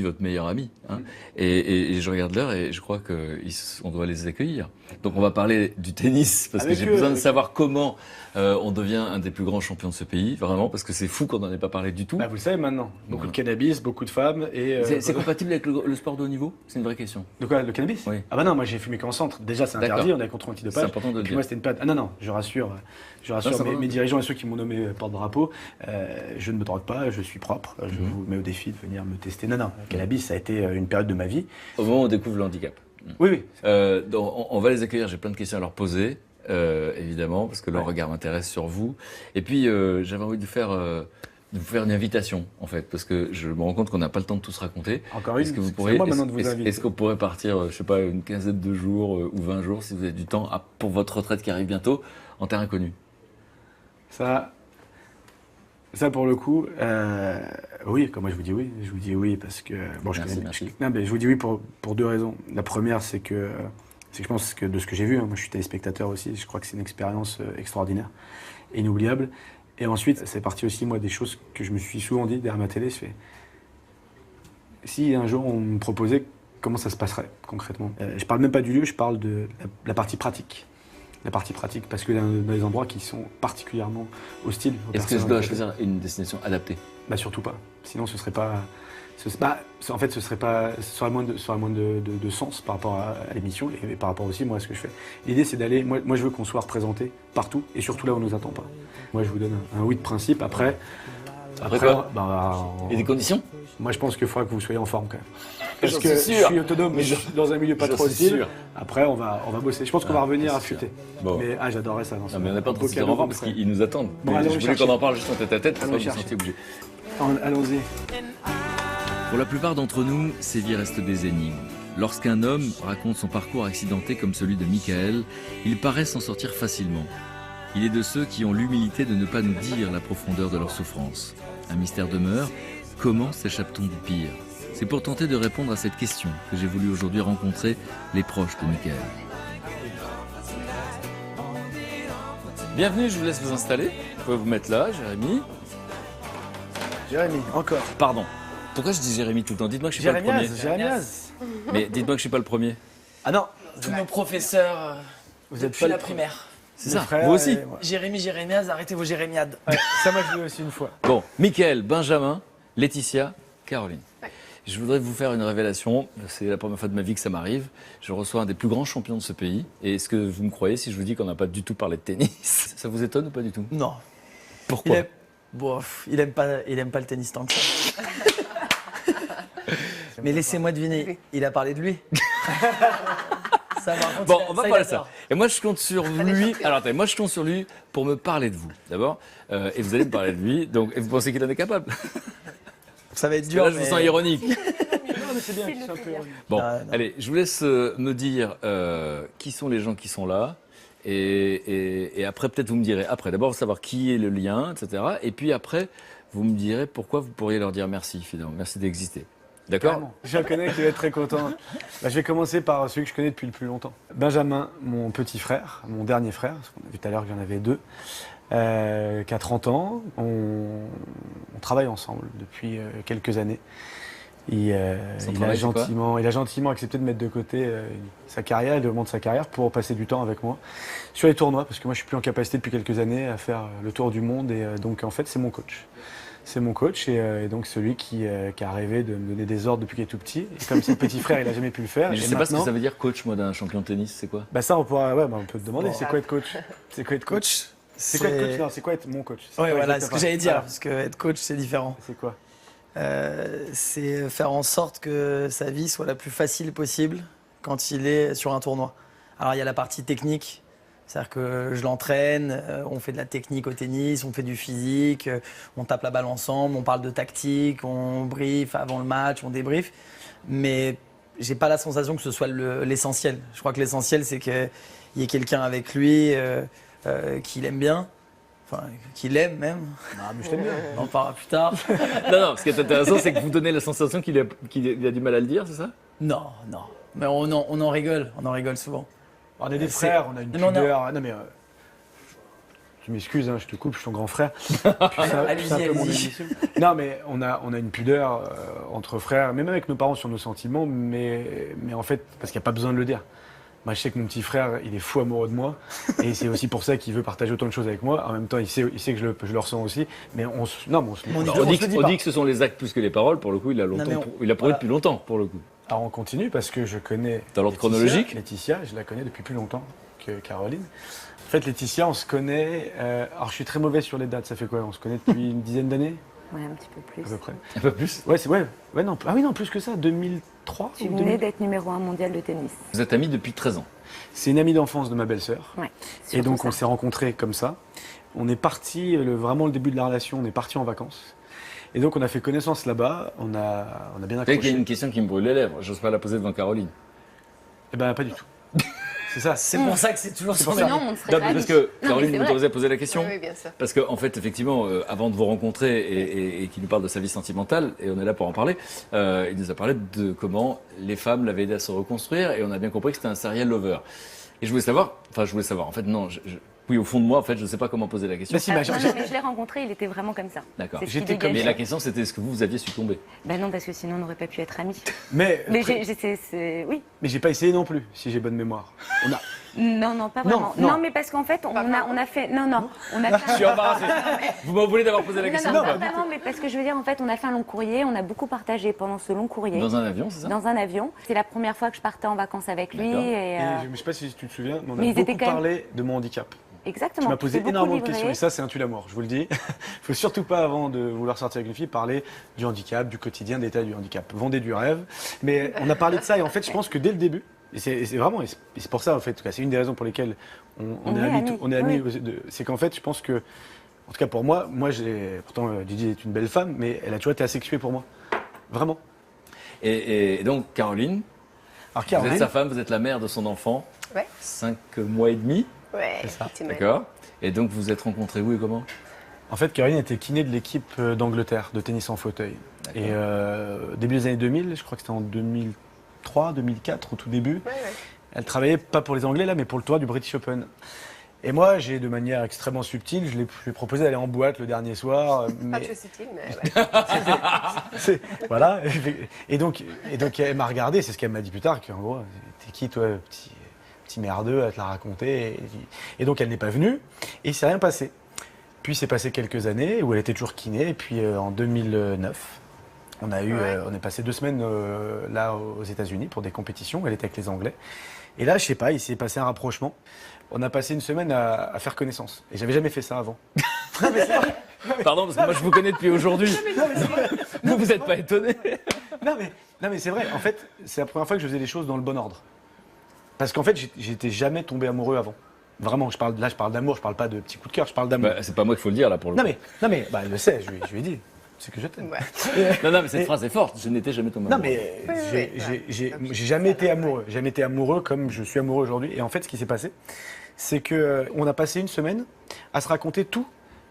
votre meilleur ami. Hein. Et je regarde l'heure et je crois qu'on doit les accueillir. Donc on va parler du tennis parce que j'ai besoin de savoir comment on devient un des plus grands champions de ce pays, vraiment, parce que c'est fou qu'on n'en ait pas parlé du tout. Bah, vous le savez maintenant. Beaucoup de cannabis, beaucoup de femmes et. C'est compatible avec le sport de haut niveau? C'est une vraie question. De quoi? Le cannabis? Oui. Ah bah non, moi j'ai fumé qu'en centre. Déjà c'est interdit, on a contrôle antidopage. C'est important de le dire. Moi c'était une période. Ah non, je rassure mes dirigeants et ceux qui m'ont nommé porte-drapeau. Je ne me drogue pas, je suis propre. Je vous mets au défi de venir me tester. Non, le cannabis ça a été une période de ma vie. Au moment où on découvre le handicap. Oui. Donc on va les accueillir, j'ai plein de questions à leur poser, évidemment, parce que leur regard m'intéresse sur vous. Et puis j'avais envie de vous faire une invitation, en fait, parce que je me rends compte qu'on n'a pas le temps de tout se raconter. Encore une, c'est moi maintenant de vous inviter. Est-ce qu'on pourrait partir, je sais pas, une quinzaine de jours ou 20 jours, si vous avez du temps, pour votre retraite qui arrive bientôt, en terre inconnue? Ça pour le coup, oui, comme moi je vous dis oui. Je vous dis oui parce que... Bon, Merci. Non, mais je vous dis oui pour deux raisons. La première, c'est que je pense que de ce que j'ai vu, moi je suis téléspectateur aussi, je crois que c'est une expérience extraordinaire, inoubliable. Et ensuite, c'est parti aussi, moi, des choses que je me suis souvent dit derrière ma télé. Je fais, si un jour on me proposait, comment ça se passerait concrètement? Je parle même pas du lieu, je parle de la partie pratique. La partie pratique, parce que dans des endroits qui sont particulièrement hostiles. Est-ce que je dois choisir une destination adaptée? Bah surtout pas. Sinon, ce serait pas. En fait, ce aurait moins de sens par rapport à l'émission et par rapport aussi moi à ce que je fais. L'idée, c'est d'aller. Moi, je veux qu'on soit représenté partout et surtout là où on nous attend pas. Moi, je vous donne un oui de principe. Après, Après quoi bah, Et des conditions? moi, je pense qu'il faudra que vous soyez en forme quand même. Parce J'en que suis je sûr. suis autonome, mais je suis dans un milieu pas J'en trop suis hostile. sûr. Après, on va bosser. Je pense qu'on va revenir c'est affûter. sûr. Bon. Mais j'adorerais ça. Non, mais on n'a pas trop de se revoir parce qu'ils nous attendent. Bon, Mais allons je voulais chercher. qu'on en parle juste en tête à tête pour Allons pas vous chercher. sentir obligé. Allons-y. Pour la plupart d'entre nous, ces vies restent des énigmes. Lorsqu'un homme raconte son parcours accidenté comme celui de Michael, il paraît s'en sortir facilement. Il est de ceux qui ont l'humilité de ne pas nous dire la profondeur de leur souffrance. Un mystère demeure, comment s'échappe-t-on du pire? C'est pour tenter de répondre à cette question que j'ai voulu aujourd'hui rencontrer les proches de Michael. Bienvenue, je vous laisse vous installer. Vous pouvez vous mettre là, Jérémy. Jérémy, encore. Pardon. Pourquoi je dis Jérémy tout le temps? Dites-moi que je suis pas le premier. Jérémiaz. Mais dites-moi que je suis pas le premier. Ah non, Tous nos professeurs vous êtes depuis pas la le primaire. C'est Mes ça, frères vous aussi. et moi. Jérémiaz, arrêtez vos jérémiades. Ouais, ça, moi, je l'ai aussi une fois. Bon, Michael, Benjamin, Laetitia, Caroline. Je voudrais vous faire une révélation. C'est la première fois de ma vie que ça m'arrive. Je reçois un des plus grands champions de ce pays. Et est-ce que vous me croyez si je vous dis qu'on n'a pas du tout parlé de tennis? Ça vous étonne ou pas du tout? Non. Pourquoi? Il aime pas le tennis tant que ça. Mais laissez-moi deviner, il a parlé de lui. Ça, par contre, Bon, ça, on va il parler de adore. ça. Et moi, je compte sur lui. Alors, attendez, moi, je compte sur lui pour me parler de vous, d'abord. Et vous allez me parler de lui. Donc, et vous pensez qu'il en est capable? Ça va être Là, dur. je vous sens ironique. Non, mais c'est bien, c'est un peu. Bon, Non, non. allez, je vous laisse me dire qui sont les gens qui sont là. Et après, peut-être vous me direz, après, d'abord savoir qui est le lien, etc. Et puis après, vous me direz pourquoi vous pourriez leur dire merci, finalement. Merci d'exister. D'accord? Carrément. Je le connais, qui va être très content. Bah, je vais commencer par celui que je connais depuis le plus longtemps. Benjamin, mon petit frère, mon dernier frère, parce qu'on a vu tout à l'heure qu'il y en avait deux, qui a 30 ans. On travaille ensemble depuis quelques années. Il a gentiment accepté de mettre de côté sa carrière, le développement de sa carrière, pour passer du temps avec moi sur les tournois, parce que moi je suis plus en capacité depuis quelques années à faire le tour du monde, et donc en fait c'est mon coach. C'est mon coach et donc celui qui a rêvé de me donner des ordres depuis qu'il est tout petit. Et comme c'est le petit frère, il a jamais pu le faire. Mais je Et sais pas ce que maintenant- ça veut dire, coach, moi, d'un champion de tennis, c'est quoi? Bah ça on pourra, ouais, bah, on peut te demander. Bon. C'est quoi être coach? C'est quoi être coach? Coach, C'est quoi être coach? Non, c'est quoi être mon coach? C'est Ouais, quoi voilà, exactement? ce que j'allais dire, Voilà. parce que être coach, c'est différent. C'est quoi? C'est faire en sorte que sa vie soit la plus facile possible quand il est sur un tournoi. Alors il y a la partie technique, c'est-à-dire que je l'entraîne, on fait de la technique au tennis, on fait du physique, on tape la balle ensemble, on parle de tactique, on brief avant le match, on débrief. Mais j'ai pas la sensation que ce soit l'essentiel. Je crois que l'essentiel, c'est qu'il y ait quelqu'un avec lui qui l'aime bien. Enfin, qu'il aime même. Ah, mais je t'aime bien. On en parlera plus tard. Non, ce qui est intéressant, c'est que vous donnez la sensation qu'il a du mal à le dire, c'est ça? Non. Mais on en rigole souvent. On est des C'est- frères, on a une Non, non. pudeur. Non mais tu m'excuses, hein, je te coupe, je suis ton grand frère. Puis c'est un peu mon Allez-y. émission. Non mais on a une pudeur entre frères, même avec nos parents sur nos sentiments, mais en fait parce qu'il n'y a pas besoin de le dire. Moi, je sais que mon petit frère, il est fou amoureux de moi, et c'est aussi pour ça qu'il veut partager autant de choses avec moi. En même temps, il sait que je le ressens aussi, mais on se le dit On pas. dit que ce sont les actes plus que les paroles. Pour le coup, il a prouvé voilà. depuis longtemps, pour le coup. Alors on continue parce que je connais. Dans l'ordre Laetitia. chronologique Laetitia, je la connais depuis plus longtemps que Caroline. En fait, Laetitia, on se connaît. Alors je suis très mauvais sur les dates. Ça fait quoi? On se connaît depuis une dizaine d'années, Ouais, un petit peu plus. à peu près. Un peu plus. Ouais, non. Ah oui, non, plus que ça. 2003. Tu ou venais 2000. d'être numéro 1 mondial de tennis. Vous êtes amis depuis 13 ans. C'est une amie d'enfance de ma belle-sœur. Ouais. Et surtout donc ça. on s'est rencontrés comme ça. On est parti, vraiment le début de la relation, on est parti en vacances. Et donc on a fait connaissance là-bas. On a bien Peut-être qu'il y accroché. a une question qui me brûle les lèvres. J'ose pas la poser devant Caroline. Eh ben pas du tout. C'est ça. C'est pour ça que c'est toujours son Sinon, ami. on ne serait Non, pas mais parce amis. que Caroline mais c'est m'autorisait à poser la question. Oui, bien sûr. Parce qu'en fait, effectivement, avant de vous rencontrer et qu'il nous parle de sa vie sentimentale, et on est là pour en parler, il nous a parlé de comment les femmes l'avaient aidé à se reconstruire, et on a bien compris que c'était un serial lover. Et je voulais savoir, en fait, non, oui, au fond de moi, en fait, je ne sais pas comment poser la question. Bah, si, Ah, non, mais je l'ai rencontré, il était vraiment comme ça. D'accord. C'est ce qu'il J'étais comme- Mais dégageait. la question, c'était est-ce que vous aviez succombé? Bah non, parce que sinon on n'aurait pas pu être amis. Mais Mais après- oui. mais j'ai pas essayé non plus, si j'ai bonne mémoire. On a. Non, pas Non, vraiment. non. Non, mais parce qu'en fait, on a fait. Non. On a Je fait suis embarrassé. Vous m'en voulez d'avoir posé la question? non, ou pas pas vraiment, mais parce que je veux dire, en fait, on a fait un long courrier, on a beaucoup partagé pendant ce long courrier. Dans un avion, c'est ça? Dans un avion. C'est la première fois que je partais en vacances avec lui. D'accord. Et, Et je sais pas si tu te souviens, mais on Mais a ils étaient beaucoup quand même- parlé de mon handicap. Exactement. Tu m'as posé C'est beaucoup énormément de livré. questions et ça, c'est un tue-l'amour, je vous le dis. Il ne faut surtout pas, avant de vouloir sortir avec une fille, parler du handicap, du quotidien, des détails du handicap. Vendez du rêve. Mais on a parlé de ça et en fait, je pense que dès le début, et c'est vraiment, et c'est pour ça, en fait, c'est une des raisons pour lesquelles on est amis. On est amis. C'est qu'en fait, je pense que, en tout cas pour moi, pourtant Didier est une belle femme, mais elle a toujours été asexuée pour moi. Vraiment. Et donc, Caroline, Alors vous Caroline, êtes sa femme, vous êtes la mère de son enfant, Ouais. 5 mois et demi, Ouais, C'est ça. effectivement. d'accord. Et donc, vous vous êtes rencontrés où et comment? en fait, Caroline était kiné de l'équipe d'Angleterre de tennis en fauteuil. D'accord. Et début des années 2000, je crois que c'était en 2003, 2004, au tout début, Ouais, ouais. elle travaillait pas pour les Anglais là, mais pour le tournoi du British Open. Et moi, de manière extrêmement subtile, je lui ai proposé d'aller en boîte le dernier soir. Pas Mais trop subtil, mais ouais. voilà. Et donc, elle m'a regardé. C'est ce qu'elle m'a dit plus tard. Qu'en gros, t'es qui toi, petit merdeux, à te la raconter. Et donc, elle n'est pas venue. Et il s'est rien passé. Puis, c'est passé quelques années où elle était toujours kiné. Et puis, en 2009, on est passé 2 semaines là aux États-Unis pour des compétitions. Elle était avec les Anglais. Et là, je sais pas, il s'est passé un rapprochement. On a passé une semaine à faire connaissance. Et j'avais jamais fait ça avant. Pardon, parce que moi, je vous connais depuis aujourd'hui. Vous n'êtes pas étonné? Non mais c'est vrai. En fait, c'est la première fois que je faisais les choses dans le bon ordre. Parce qu'en fait, j'étais jamais tombé amoureux avant. Vraiment, je parle d'amour, je parle pas de petit coup de cœur, je parle d'amour. Bah, c'est pas moi qu'il faut le dire, là, pour le coup. Non mais, bah, elle le sait, je lui ai dit. C'est que je t'aime. Ouais. Non, mais cette phrase est forte. Je n'étais jamais tombé Non amoureux. mais Oui, j'ai jamais été amoureux. Jamais été amoureux comme je suis amoureux aujourd'hui. Et en fait, ce qui s'est passé, c'est que on a passé une semaine à se raconter tout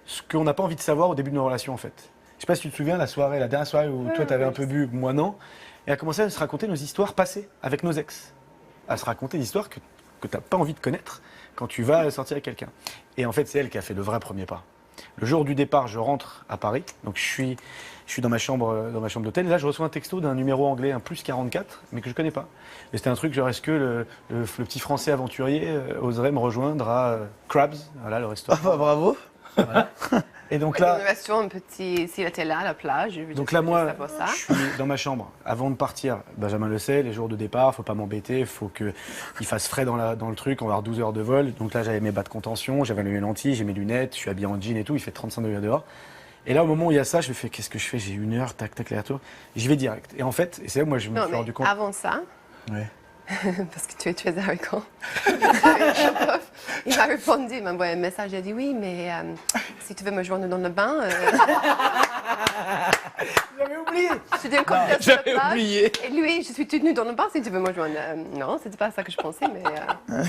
ce qu'on n'a pas envie de savoir au début de nos relations en fait. Je sais pas si tu te souviens la dernière soirée où toi t'avais un peu bu, moi non. Et à commencer à se raconter nos histoires passées avec nos ex. À se raconter des histoires que t'as pas envie de connaître quand tu vas sortir avec quelqu'un. Et en fait, c'est elle qui a fait le vrai premier pas. Le jour du départ, je rentre à Paris, donc je suis dans ma chambre d'hôtel. Et là, je reçois un texto d'un numéro anglais, un +44, mais que je connais pas. Et c'était un truc genre, est-ce que le petit Français aventurier oserait me rejoindre à Crabs, voilà le Ah restaurant. bah bravo. Et donc Dans là, le restaurant, un petit, s'il était là à la plage, je donc là moi, savoir ça. je suis dans ma chambre. Avant de partir, Benjamin le sait, les jours de départ, faut pas m'embêter, faut qu'il fasse frais dans le truc, on va avoir 12 heures de vol. Donc là, j'avais mes bas de contention, j'avais mes lentilles, j'ai mes lunettes, je suis habillé en jean et tout, il fait 35 degrés dehors. Et là, au moment où il y a ça, je me fais, qu'est-ce que je fais? J'ai 1 heure, tac, tac, les retours. J'y vais direct. Et en fait, c'est là où moi, je me Non, suis mais rendu compte. avant ça, Ouais. parce que tu es très arrogant, il m'a répondu, il m'a envoyé un message, il a dit oui, mais si tu veux me joindre dans le bain, J'avais oublié. je dis encore sur la J'avais plage. oublié. Et lui, je suis toute nue dans le bain si tu veux me joindre. Non, c'était pas ça que je pensais, mais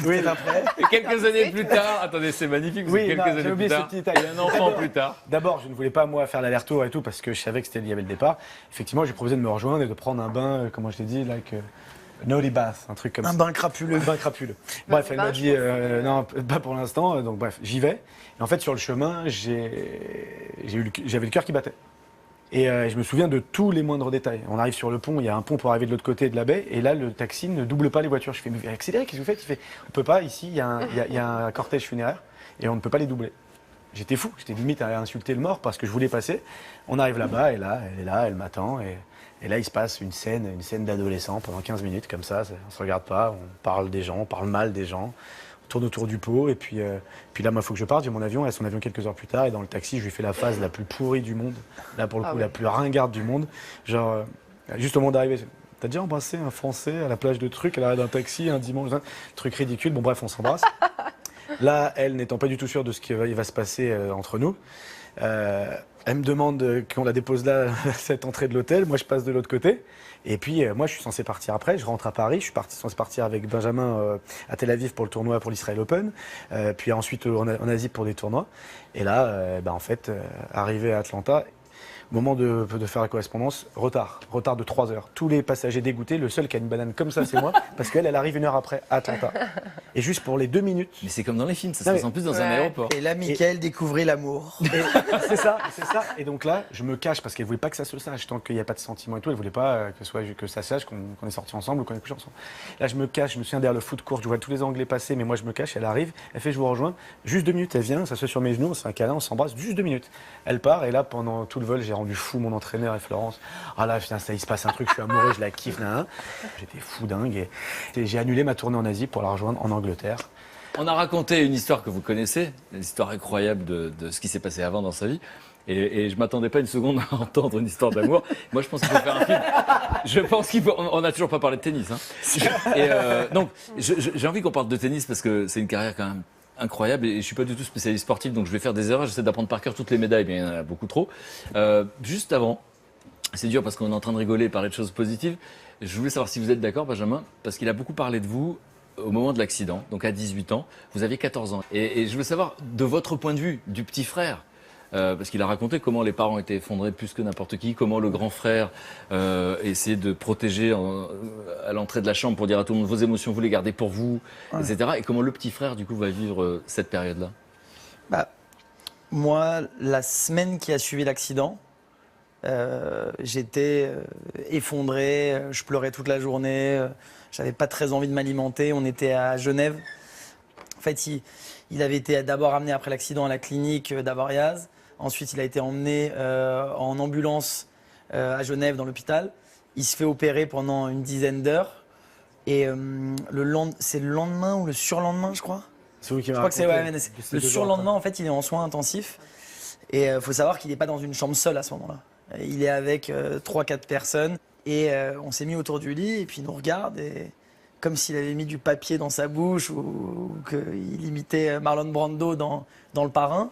Oui, après. Et quelques années plus tard, attendez, c'est magnifique, parce que Oui, quelques non, années j'avais plus oublié ce tard, petit il détail. y a un enfant plus tard. D'abord, je ne voulais pas, moi, faire l'aller-retour et tout, parce que je savais qu'il y avait le départ. Effectivement, j'ai proposé de me rejoindre et de prendre un bain, comment je t'ai dit, like, naughty bath, un truc comme ça. Un bain crapuleux. Un bain crapuleux. Bref, elle bain, m'a je dit, non, pas pour l'instant, donc bref, j'y vais. Et en fait, sur le chemin, j'avais le cœur qui battait. Et je me souviens de tous les moindres détails. On arrive sur le pont, il y a un pont pour arriver de l'autre côté de la baie, et là, le taxi ne double pas les voitures. Je fais, mais accélérez, qu'est-ce que vous faites? Il fait, on peut pas, ici, il y a un cortège funéraire, et on ne peut pas les doubler. J'étais fou, j'étais limite à insulter le mort parce que je voulais passer. On arrive là-bas, et là, elle est là, elle m'attend, et là, il se passe une scène d'adolescent pendant 15 minutes, comme ça, on se regarde pas, on parle des gens, on parle mal des gens, on tourne autour du pot, et puis là, moi, il faut que je parte, j'ai mon avion, elle a son avion quelques heures plus tard, et dans le taxi, je lui fais la phase la plus pourrie du monde, là, pour le coup, Ah ouais. la plus ringarde du monde, genre, juste au moment d'arriver, t'as déjà embrassé un Français à la plage de trucs, à l'arrêt d'un taxi, un dimanche, truc ridicule, bon bref, on s'embrasse. Là, elle n'étant pas du tout sûre de ce qui va se passer entre nous, elle me demande qu'on la dépose là, à cette entrée de l'hôtel. Moi, je passe de l'autre côté. Et puis, moi, je suis censé partir après. Je rentre à Paris. Je suis censé partir avec Benjamin à Tel Aviv pour le tournoi pour l'Israël Open. Puis ensuite en Asie pour des tournois. Et là, en fait, arrivé à Atlanta, moment de faire la correspondance, retard de 3 heures. Tous les passagers dégoûtés, le seul qui a une banane comme ça, c'est moi, parce qu'elle, elle arrive 1 heure après à Atlanta. Et juste pour les 2 minutes. Mais c'est comme dans les films, ça se Non, passe mais- en plus dans un Ouais. aéroport. Et là, Mickaël découvrit l'amour. Et c'est ça. Et donc là, je me cache parce qu'elle voulait pas que ça se sache. Tant qu'il n'y a pas de sentiments et tout, elle voulait pas que ça sache qu'on est sortis ensemble ou qu'on est couchés ensemble. Là, je me cache, je me souviens derrière le foot court, je vois tous les Anglais passer, mais moi je me cache, elle arrive, elle fait je vous rejoins. Juste 2 minutes, elle vient, ça se fait sur mes genoux, on se fait un câlin, on s'embrasse, juste 2 minutes. Elle part et là, pendant tout le vol, j'ai rendu fou mon entraîneur et Florence. Ah là, putain, ça, il se passe un truc, je suis amoureux, je la kiffe, nan. J'étais fou dingue et j'ai annulé ma tournée en Asie pour la rejoindre en Angleterre. On a raconté une histoire que vous connaissez, une histoire incroyable de ce qui s'est passé avant dans sa vie. Et je m'attendais pas une seconde à entendre une histoire d'amour. Moi, je pense qu'il faut faire un film. Je pense qu'il faut. On n'a toujours pas parlé de tennis. Hein. Donc, j'ai envie qu'on parle de tennis parce que c'est une carrière quand même incroyable. Et je suis pas du tout spécialiste sportif, donc je vais faire des erreurs. J'essaie d'apprendre par cœur toutes les médailles, mais il y en a beaucoup trop. Juste avant, c'est dur parce qu'on est en train de rigoler et parler de choses positives. Je voulais savoir si vous êtes d'accord, Benjamin, parce qu'il a beaucoup parlé de vous au moment de l'accident, donc à 18 ans. Vous aviez 14 ans. Et je veux savoir, de votre point de vue, du petit frère, parce qu'il a raconté comment les parents étaient effondrés plus que n'importe qui, comment le grand frère essayait de protéger à l'entrée de la chambre pour dire à tout le monde vos émotions, vous les gardez pour vous, etc. Et comment le petit frère, du coup, va vivre cette période-là. Moi, la semaine qui a suivi l'accident, j'étais effondré, je pleurais toute la journée, j'avais pas très envie de m'alimenter. On était à Genève. En fait, il avait été d'abord amené après l'accident à la clinique d'Avoriaz. Ensuite, il a été emmené en ambulance à Genève dans l'hôpital. Il se fait opérer pendant une dizaine d'heures. Et c'est le lendemain ou le surlendemain, je crois. C'est vous qui Je crois que c'est le surlendemain, en fait, il est en soins intensifs. Et il faut savoir qu'il n'est pas dans une chambre seule à ce moment-là. Il est avec 3-4 personnes. Et on s'est mis autour du lit et puis il nous regarde. Et comme s'il avait mis du papier dans sa bouche ou qu'il imitait Marlon Brando dans Le Parrain.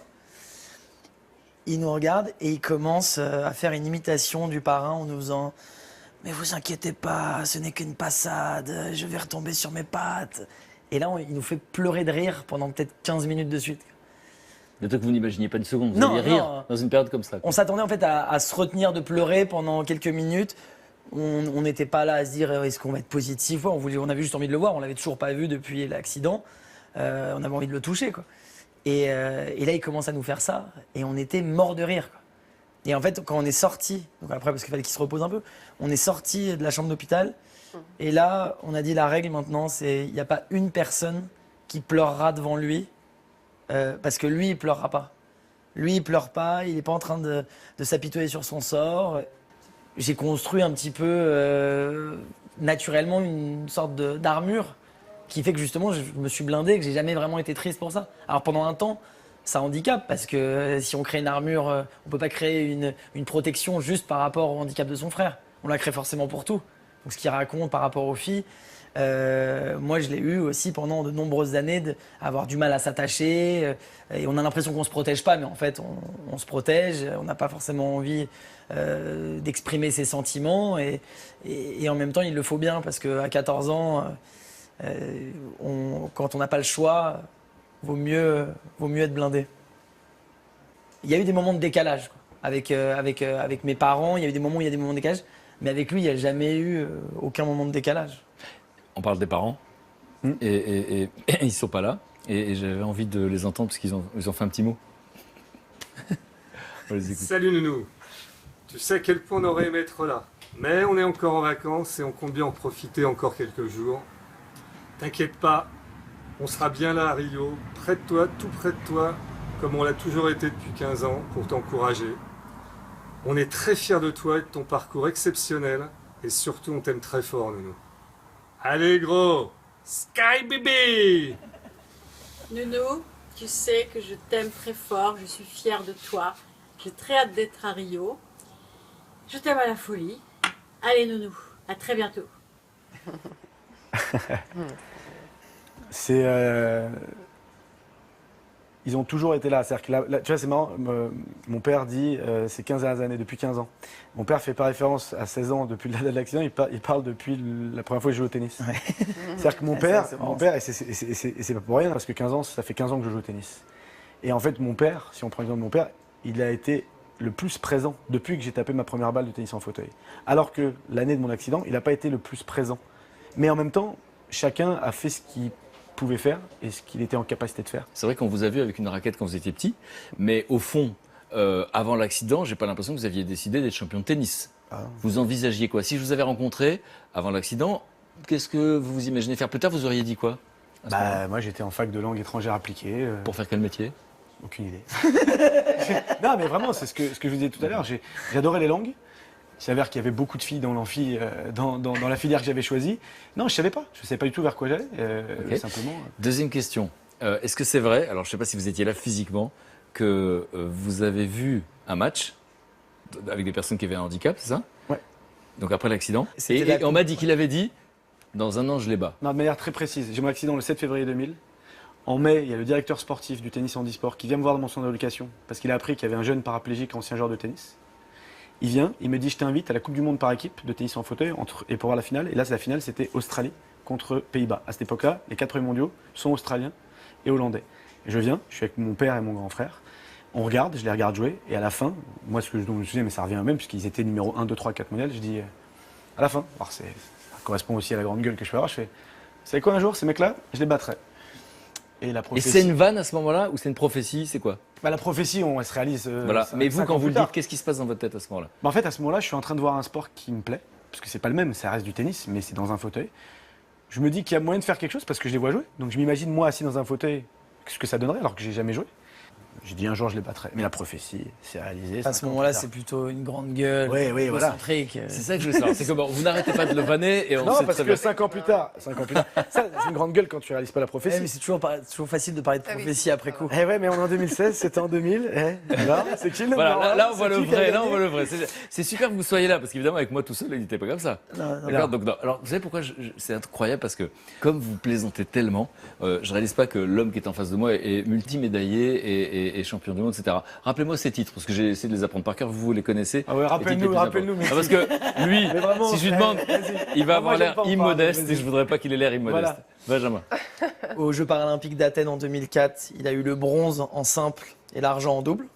Il nous regarde et il commence à faire une imitation du parrain en nous faisant « Mais vous inquiétez pas, ce n'est qu'une passade, je vais retomber sur mes pattes. » Et là, il nous fait pleurer de rire pendant peut-être 15 minutes de suite. Des trucs que vous n'imaginiez pas une seconde, vous Non, alliez rire non. dans une période comme ça. On s'attendait en fait à se retenir de pleurer pendant quelques minutes. On n'était pas là à se dire est-ce qu'on va être positif. On avait juste envie de le voir, on l'avait toujours pas vu depuis l'accident. On avait envie de le toucher, quoi. Et là, il commence à nous faire ça, et on était morts de rire, quoi. Et en fait, quand on est sorti, donc après parce qu'il fallait qu'il se repose un peu, on est sorti de la chambre d'hôpital. Et là, on a dit la règle maintenant, c'est il n'y a pas une personne qui pleurera devant lui, parce que lui, il pleurera pas. Lui, il pleure pas, il n'est pas en train de s'apitoyer sur son sort. J'ai construit un petit peu naturellement une sorte d'armure qui fait que justement je me suis blindé, que j'ai jamais vraiment été triste pour ça. Alors pendant un temps, ça handicape parce que si on crée une armure, on peut pas créer une protection juste par rapport au handicap de son frère. On la crée forcément pour tout. Donc ce qu'il raconte par rapport aux filles, moi je l'ai eu aussi pendant de nombreuses années, d'avoir du mal à s'attacher. Et on a l'impression qu'on se protège pas, mais en fait on se protège. On n'a pas forcément envie d'exprimer ses sentiments. Et en même temps il le faut bien parce qu'à 14 ans, quand on n'a pas le choix, vaut mieux être blindé. Il y a eu des moments de décalage, quoi. Avec mes parents, il y a eu des moments où il y a des moments de décalage, mais avec lui, il n'y a jamais eu aucun moment de décalage. On parle des parents, et ils ne sont pas là, et j'avais envie de les entendre parce qu'ils ont fait un petit mot. On les écoute. Salut Nounou, tu sais à quel point on aurait aimé être là, mais on est encore en vacances et on compte bien en profiter encore quelques jours. T'inquiète pas, on sera bien là à Rio, près de toi, tout près de toi, comme on l'a toujours été depuis 15 ans, pour t'encourager. On est très fiers de toi et de ton parcours exceptionnel, et surtout on t'aime très fort, Nounou. Allez gros, Sky Baby! Nounou, tu sais que je t'aime très fort, je suis fière de toi. J'ai très hâte d'être à Rio. Je t'aime à la folie. Allez Nounou, à très bientôt. Ils ont toujours été là. C'est-à-dire que là, tu vois, c'est marrant. Mon père dit ces 15 dernières années, depuis 15 ans. Mon père fait pas référence à 16 ans depuis la date de l'accident. Il parle depuis la première fois que je joue au tennis. Ouais. C'est-à-dire que mon père, et c'est pas pour rien, parce que 15 ans, ça fait 15 ans que je joue au tennis. Et en fait, mon père, si on prend l'exemple de mon père, il a été le plus présent depuis que j'ai tapé ma première balle de tennis en fauteuil. Alors que l'année de mon accident, il n'a pas été le plus présent. Mais en même temps, chacun a fait ce qu'il pouvait faire et ce qu'il était en capacité de faire. C'est vrai qu'on vous a vu avec une raquette quand vous étiez petit, mais au fond, avant l'accident, j'ai pas l'impression que vous aviez décidé d'être champion de tennis. Ah. Vous envisagiez quoi? Si je vous avais rencontré avant l'accident, qu'est-ce que vous vous imaginez faire plus tard? Vous auriez dit quoi? Moi, j'étais en fac de langue étrangère appliquée. Pour faire quel métier? Aucune idée. Non, mais vraiment, c'est ce que je vous disais tout à l'heure. J'adorais les langues. Il s'avère qu'il y avait beaucoup de filles dans l'amphi, dans la filière que j'avais choisie. Non, je savais pas. Je savais pas du tout vers quoi j'allais, Okay. simplement. Deuxième question. Est-ce que c'est vrai, alors je ne sais pas si vous étiez là physiquement, que vous avez vu un match avec des personnes qui avaient un handicap, c'est ça? Ouais. Donc après l'accident. C'était Et la on coupe. m'a dit qu'il avait dit, dans un an, je les bats. Non, de manière très précise. J'ai mon accident le 7 février 2000. En mai, il y a le directeur sportif du tennis handisport qui vient me voir dans mon centre de location parce qu'il a appris qu'il y avait un jeune paraplégique ancien joueur de tennis. Il vient, il me dit je t'invite à la Coupe du Monde par équipe de tennis en fauteuil et pour voir la finale. Et là, la finale, c'était Australie contre Pays-Bas. À cette époque-là, les 4 premiers mondiaux sont australiens et hollandais. Et je viens, je suis avec mon père et mon grand frère. On regarde, je les regarde jouer. Et à la fin, moi, ce que je me souviens, mais ça revient au même, puisqu'ils étaient numéro 1, 2, 3, 4 mondial, je dis à la fin, alors ça correspond aussi à la grande gueule que je peux avoir, je fais, vous savez quoi, un jour, ces mecs-là, je les battrai. Et la Et prophétie. c'est une vanne à ce moment-là ou c'est une prophétie? C'est quoi? Bah, la prophétie, elle se réalise. Voilà. Mais vous, 5 quand ans vous plus le tard. dites, qu'est-ce qui se passe dans votre tête à ce moment-là? Bah, en fait, à ce moment-là, je suis en train de voir un sport qui me plaît, parce que c'est pas le même, ça reste du tennis, mais c'est dans un fauteuil. Je me dis qu'il y a moyen de faire quelque chose parce que je les vois jouer. Donc je m'imagine moi assis dans un fauteuil, ce que ça donnerait alors que j'ai jamais joué. J'ai dit un jour je les battrai. Mais la prophétie, c'est réalisé. À ce moment-là, c'est plutôt une grande gueule, Oui, oui, voilà. égocentrique. C'est ça que je veux savoir. C'est que bon, vous n'arrêtez pas de le vanner et on Non, sait parce très que bien. 5 ans plus tard, ça, c'est une grande gueule quand tu réalises pas la prophétie. Mais c'est toujours facile de parler de Ah oui. prophétie après coup. Eh ouais, mais on est en 2016, c'était en 2000. Là, c'est qui le Voilà, numéro un? là on voit C'est le qui qui a vrai, là gagné on voit le vrai. C'est super que vous soyez là, parce qu'évidemment avec moi tout seul, il n'était pas comme ça. Non, non, D'accord. Donc, non. Alors vous savez pourquoi c'est incroyable, parce que comme vous plaisantez tellement, je réalise pas que l'homme qui est en face de moi est multimédaillé et champion du monde, etc. Rappelez-moi ces titres, parce que j'ai essayé de les apprendre par cœur, vous les connaissez. Ah ouais, rappelle-nous, rappelle-nous. merci. Parce que lui, Mais vraiment, si je lui demande, vas-y. il va Moi, avoir j'aime l'air pas en parler, immodeste vas-y. et je voudrais pas qu'il ait l'air immodeste. Voilà. Benjamin. Aux Jeux paralympiques d'Athènes en 2004, il a eu le bronze en simple et l'argent en double.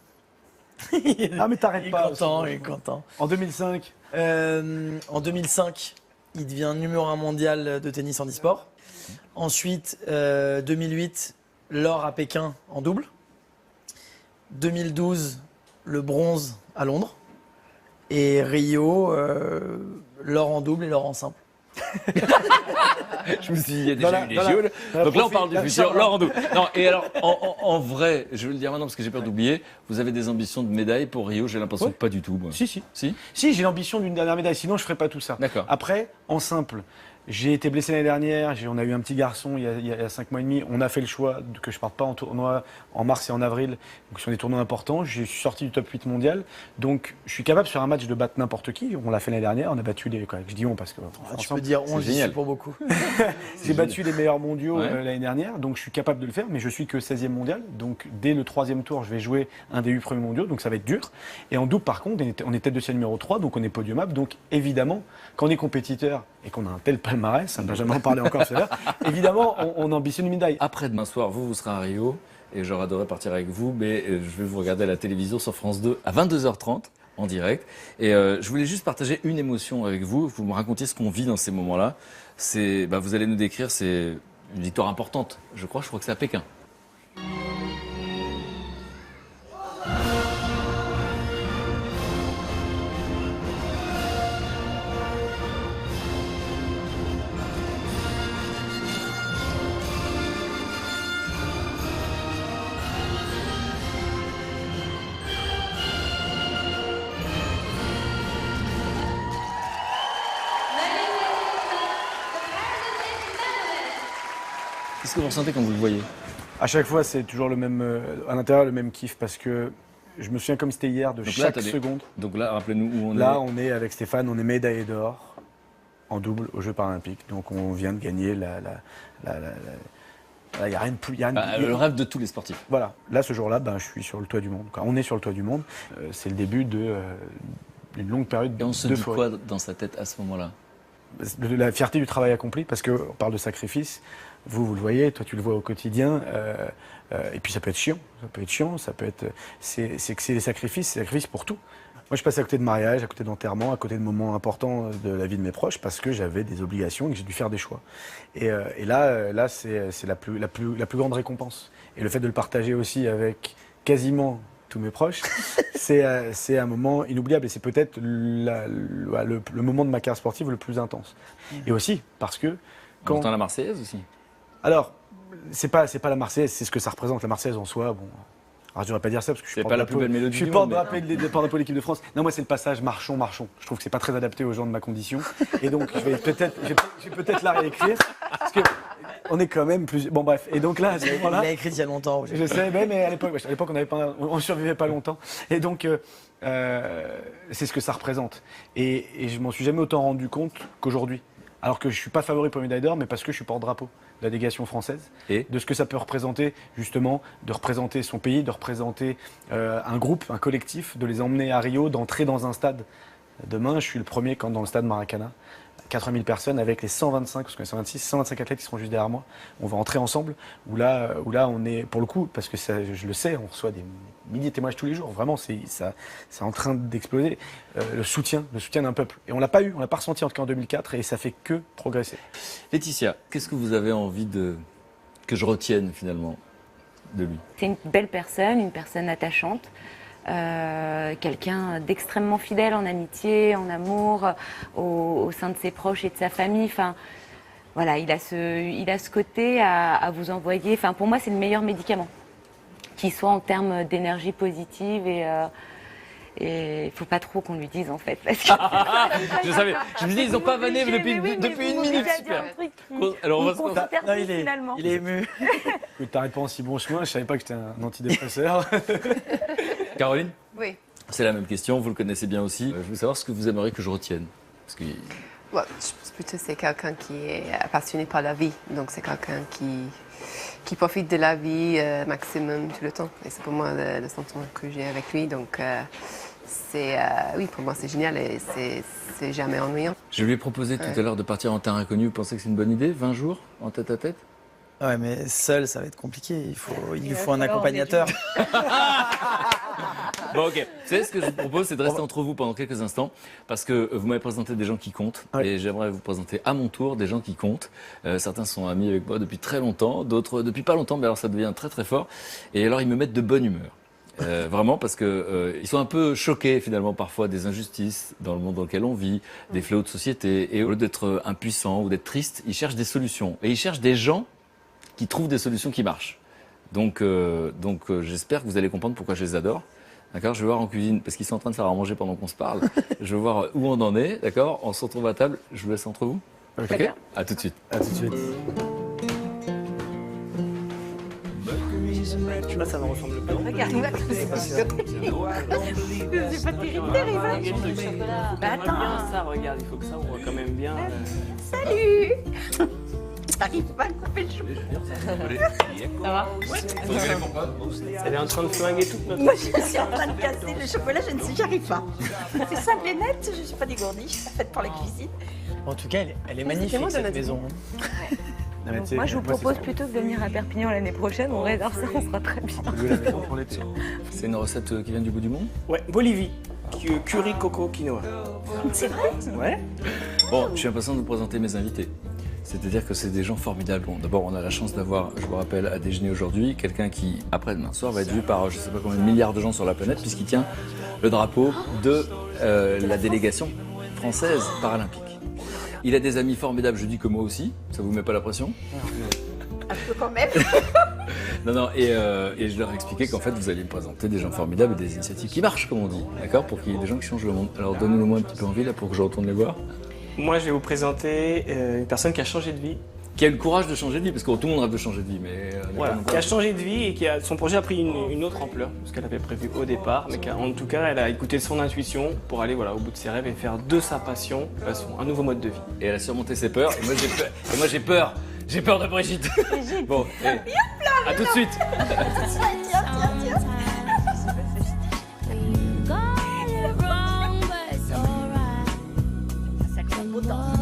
Ah mais t'arrêtes Il est pas. content, il est content. En 2005, En 2005, il devient numéro 1 mondial de tennis handisport. Ensuite, 2008, l'or à Pékin en double. 2012, le bronze à Londres. Et Rio, l'or en double et l'or en simple. Je me suis dit, il y a Dans déjà la- eu les dans la- JO. dans la Donc là, on profi- parle du la- futur. Laurent Doux. Non, et alors, en vrai, je vais le dire maintenant parce que j'ai peur d'oublier, vous avez des ambitions de médaille pour Rio? J'ai l'impression Ouais. que pas du tout. Moi. si. Si. Si, j'ai l'ambition d'une dernière médaille, sinon je ferais pas tout ça. D'accord. Après, en simple, j'ai été blessé l'année dernière, on a eu un petit garçon il y a 5 mois et demi, on a fait le choix que je parte pas en tournoi en mars et en avril, donc ce sont des tournois importants, je suis sorti du top 8 mondial, donc je suis capable sur un match de battre n'importe qui, on l'a fait l'année dernière, on a battu les, je dis on parce que Tu peux dire c'est 11, génial. c'est pour beaucoup. j'ai battu les meilleurs mondiaux Ouais. l'année dernière, donc je suis capable de le faire, mais je suis que 16e mondial, donc dès le 3e tour, je vais jouer un des 8 premiers mondiaux, donc ça va être dur. Et en double, par contre, on est tête de série numéro 3, donc on est podiumable, donc évidemment, quand on est compétiteur et qu'on a un tel palmarès, Benjamin en parlait encore tout à l'heure, évidemment, on ambitionne une médaille. Après demain soir, vous serez à Rio et j'aurais adoré partir avec vous, mais je vais vous regarder à la télévision sur France 2 à 22h30 en direct. Et je voulais juste partager une émotion avec vous. Vous me racontiez ce qu'on vit dans ces moments-là. Vous allez nous décrire, c'est une victoire importante. Je crois que c'est à Pékin. Qu'est-ce que vous ressentez quand vous le voyez? À chaque fois, c'est toujours le même, à l'intérieur, le même kiff, parce que je me souviens comme c'était hier de Donc là, chaque attendez. seconde. Donc là, rappelez-nous où on Là, est. on est avec Stéphane, on est médaillé d'or en double aux Jeux paralympiques. Donc on vient de gagner il n'y a rien de plus. Le rêve de tous les sportifs. Voilà, là ce jour-là, je suis sur le toit du monde. Quoi. On est sur le toit du monde. C'est le début d'une longue période Et on se de dit folie. quoi dans sa tête à ce moment-là? De la fierté du travail accompli, parce qu'on parle de sacrifice. Vous le voyez, toi tu le vois au quotidien. Et puis ça peut être chiant, c'est des sacrifices pour tout. Moi je passe à côté de mariage, à côté d'enterrement, à côté de moments importants de la vie de mes proches parce que j'avais des obligations et que j'ai dû faire des choix. Et là c'est la plus grande récompense. Et le fait de le partager aussi avec quasiment tous mes proches, c'est un moment inoubliable et c'est peut-être le moment de ma carrière sportive le plus intense. Et aussi parce que On entend la Marseillaise aussi. alors, c'est pas la Marseillaise, c'est ce que ça représente. La Marseillaise en soi, bon, Alors je devrais pas dire ça parce que je suis C'est pas la plus belle mélodie Je suis du monde, porte-drapeau de l'équipe de France. Non, moi c'est le passage marchons. Je trouve que c'est pas très adapté aux gens de ma condition. Et donc je vais peut-être la réécrire parce que on est quand même plus. Bon bref. Et donc là, à ce Il moment-là, l'a écrit il y a longtemps. je sais, mais à l'époque on survivait pas longtemps. Et donc c'est ce que ça représente. Et je m'en suis jamais autant rendu compte qu'aujourd'hui. Alors que je suis pas favori pour une médaille d'or, mais parce que je suis porte-drapeau de la délégation française, Et de ce que ça peut représenter, justement, de représenter son pays, de représenter un groupe, un collectif, de les emmener à Rio, d'entrer dans un stade. Demain, je suis le premier quand dans le stade Maracana, 80 000 personnes avec les 125, parce qu'on est 125 athlètes qui seront juste derrière moi. On va entrer ensemble, où là on est, pour le coup, parce que ça, je le sais, on reçoit des milliers de témoignages tous les jours, vraiment, c'est en train d'exploser, le soutien d'un peuple. Et on l'a pas eu, on l'a pas ressenti en tout cas en 2004, et ça fait que progresser. Laetitia, qu'est-ce que vous avez envie que je retienne finalement de lui? C'est une belle personne, une personne attachante. Quelqu'un d'extrêmement fidèle en amitié, en amour, au sein de ses proches et de sa famille. Enfin, voilà, il a ce côté à vous envoyer. Enfin, pour moi, c'est le meilleur médicament, qu'il soit en termes d'énergie positive et il faut pas trop qu'on lui dise en fait. Parce que Je savais. Je me dis, ils n'ont pas vanné depuis une minute. Super. Alors on va se Non, il est ému. Que t'arrêtes pas en si bon chemin, je savais pas que j'étais un antidépresseur. Caroline, Oui. c'est la même question, vous le connaissez bien aussi. Je veux savoir ce que vous aimeriez que je retienne. Parce que Ouais, je pense plutôt que c'est quelqu'un qui est passionné par la vie. Donc, c'est quelqu'un qui profite de la vie maximum tout le temps. Et c'est pour moi le sentiment que j'ai avec lui. Donc, oui, pour moi, c'est génial et c'est jamais ennuyant. je lui ai proposé tout à l'heure de partir en terrain inconnu. Vous pensez que c'est une bonne idée, 20 jours en tête à tête? Ouais, mais seul, ça va être compliqué. Il lui faut un accompagnateur. Bon, ok. Vous savez, ce que je vous propose, c'est de rester entre vous pendant quelques instants, parce que vous m'avez présenté des gens qui comptent, et j'aimerais vous présenter à mon tour des gens qui comptent. Certains sont amis avec moi depuis très longtemps, d'autres depuis pas longtemps, mais alors ça devient très très fort. Et alors ils me mettent de bonne humeur. Vraiment parce que ils sont un peu choqués finalement parfois des injustices dans le monde dans lequel on vit, des fléaux de société, et au lieu d'être impuissants ou d'être tristes, ils cherchent des solutions. Et ils cherchent des gens qui trouvent des solutions qui marchent. Donc j'espère que vous allez comprendre pourquoi je les adore. D'accord, je vais voir en cuisine, parce qu'ils sont en train de faire à manger pendant qu'on se parle. Je vais voir où on en est, d'accord. On se retrouve à table, je vous laisse entre vous. Ok. À tout de suite. À tout de suite. Là, ça me ressemble pas. Regarde-moi comme c'est pas terrible. Bah attends. Bien ça, regarde, il faut que ça, on voit quand même bien. Salut. J'arrive pas à couper le chou. Ça va? Elle est en train de flinguer toute notre... Moi, je suis en train de casser le chocolat, j'y arrive pas. C'est simple et net, je suis pas dégourdie, faite pour la cuisine. En tout cas, elle est magnifique cette maison. donc, moi, je vous propose plutôt que de venir à Perpignan l'année prochaine, on réserve ça, on sera très bien. C'est une recette qui vient du bout du monde? Ouais, Bolivie. Curry coco quinoa. C'est vrai? Ouais. Bon, je suis impatient de vous présenter mes invités. C'est-à-dire que c'est des gens formidables. Bon, d'abord, on a la chance d'avoir, je vous rappelle, à déjeuner aujourd'hui, quelqu'un qui, après-demain soir, va être vu par je ne sais pas combien de milliards de gens sur la planète, puisqu'il tient le drapeau de la délégation française paralympique. Il a des amis formidables, je dis que moi aussi, ça vous met pas la pression? Un peu quand même. Non, et je leur ai expliqué qu'en fait, vous alliez me présenter des gens formidables et des initiatives qui marchent, comme on dit, d'accord? Pour qu'il y ait des gens qui changent le monde. Alors, donnez-nous moi un petit peu envie, là, pour que je retourne les voir. Moi, je vais vous présenter une personne qui a changé de vie. Qui a eu le courage de changer de vie, parce que tout le monde rêve de changer de vie, mais... Voilà, qui a changé de vie et son projet a pris une autre ampleur que ce qu'elle avait prévu au départ, mais en tout cas, elle a écouté son intuition pour aller au bout de ses rêves et faire de sa passion un nouveau mode de vie. Et elle a surmonté ses peurs, et moi j'ai peur. J'ai peur de Brigitte. Bon, à tout de suite. Ça beau temps.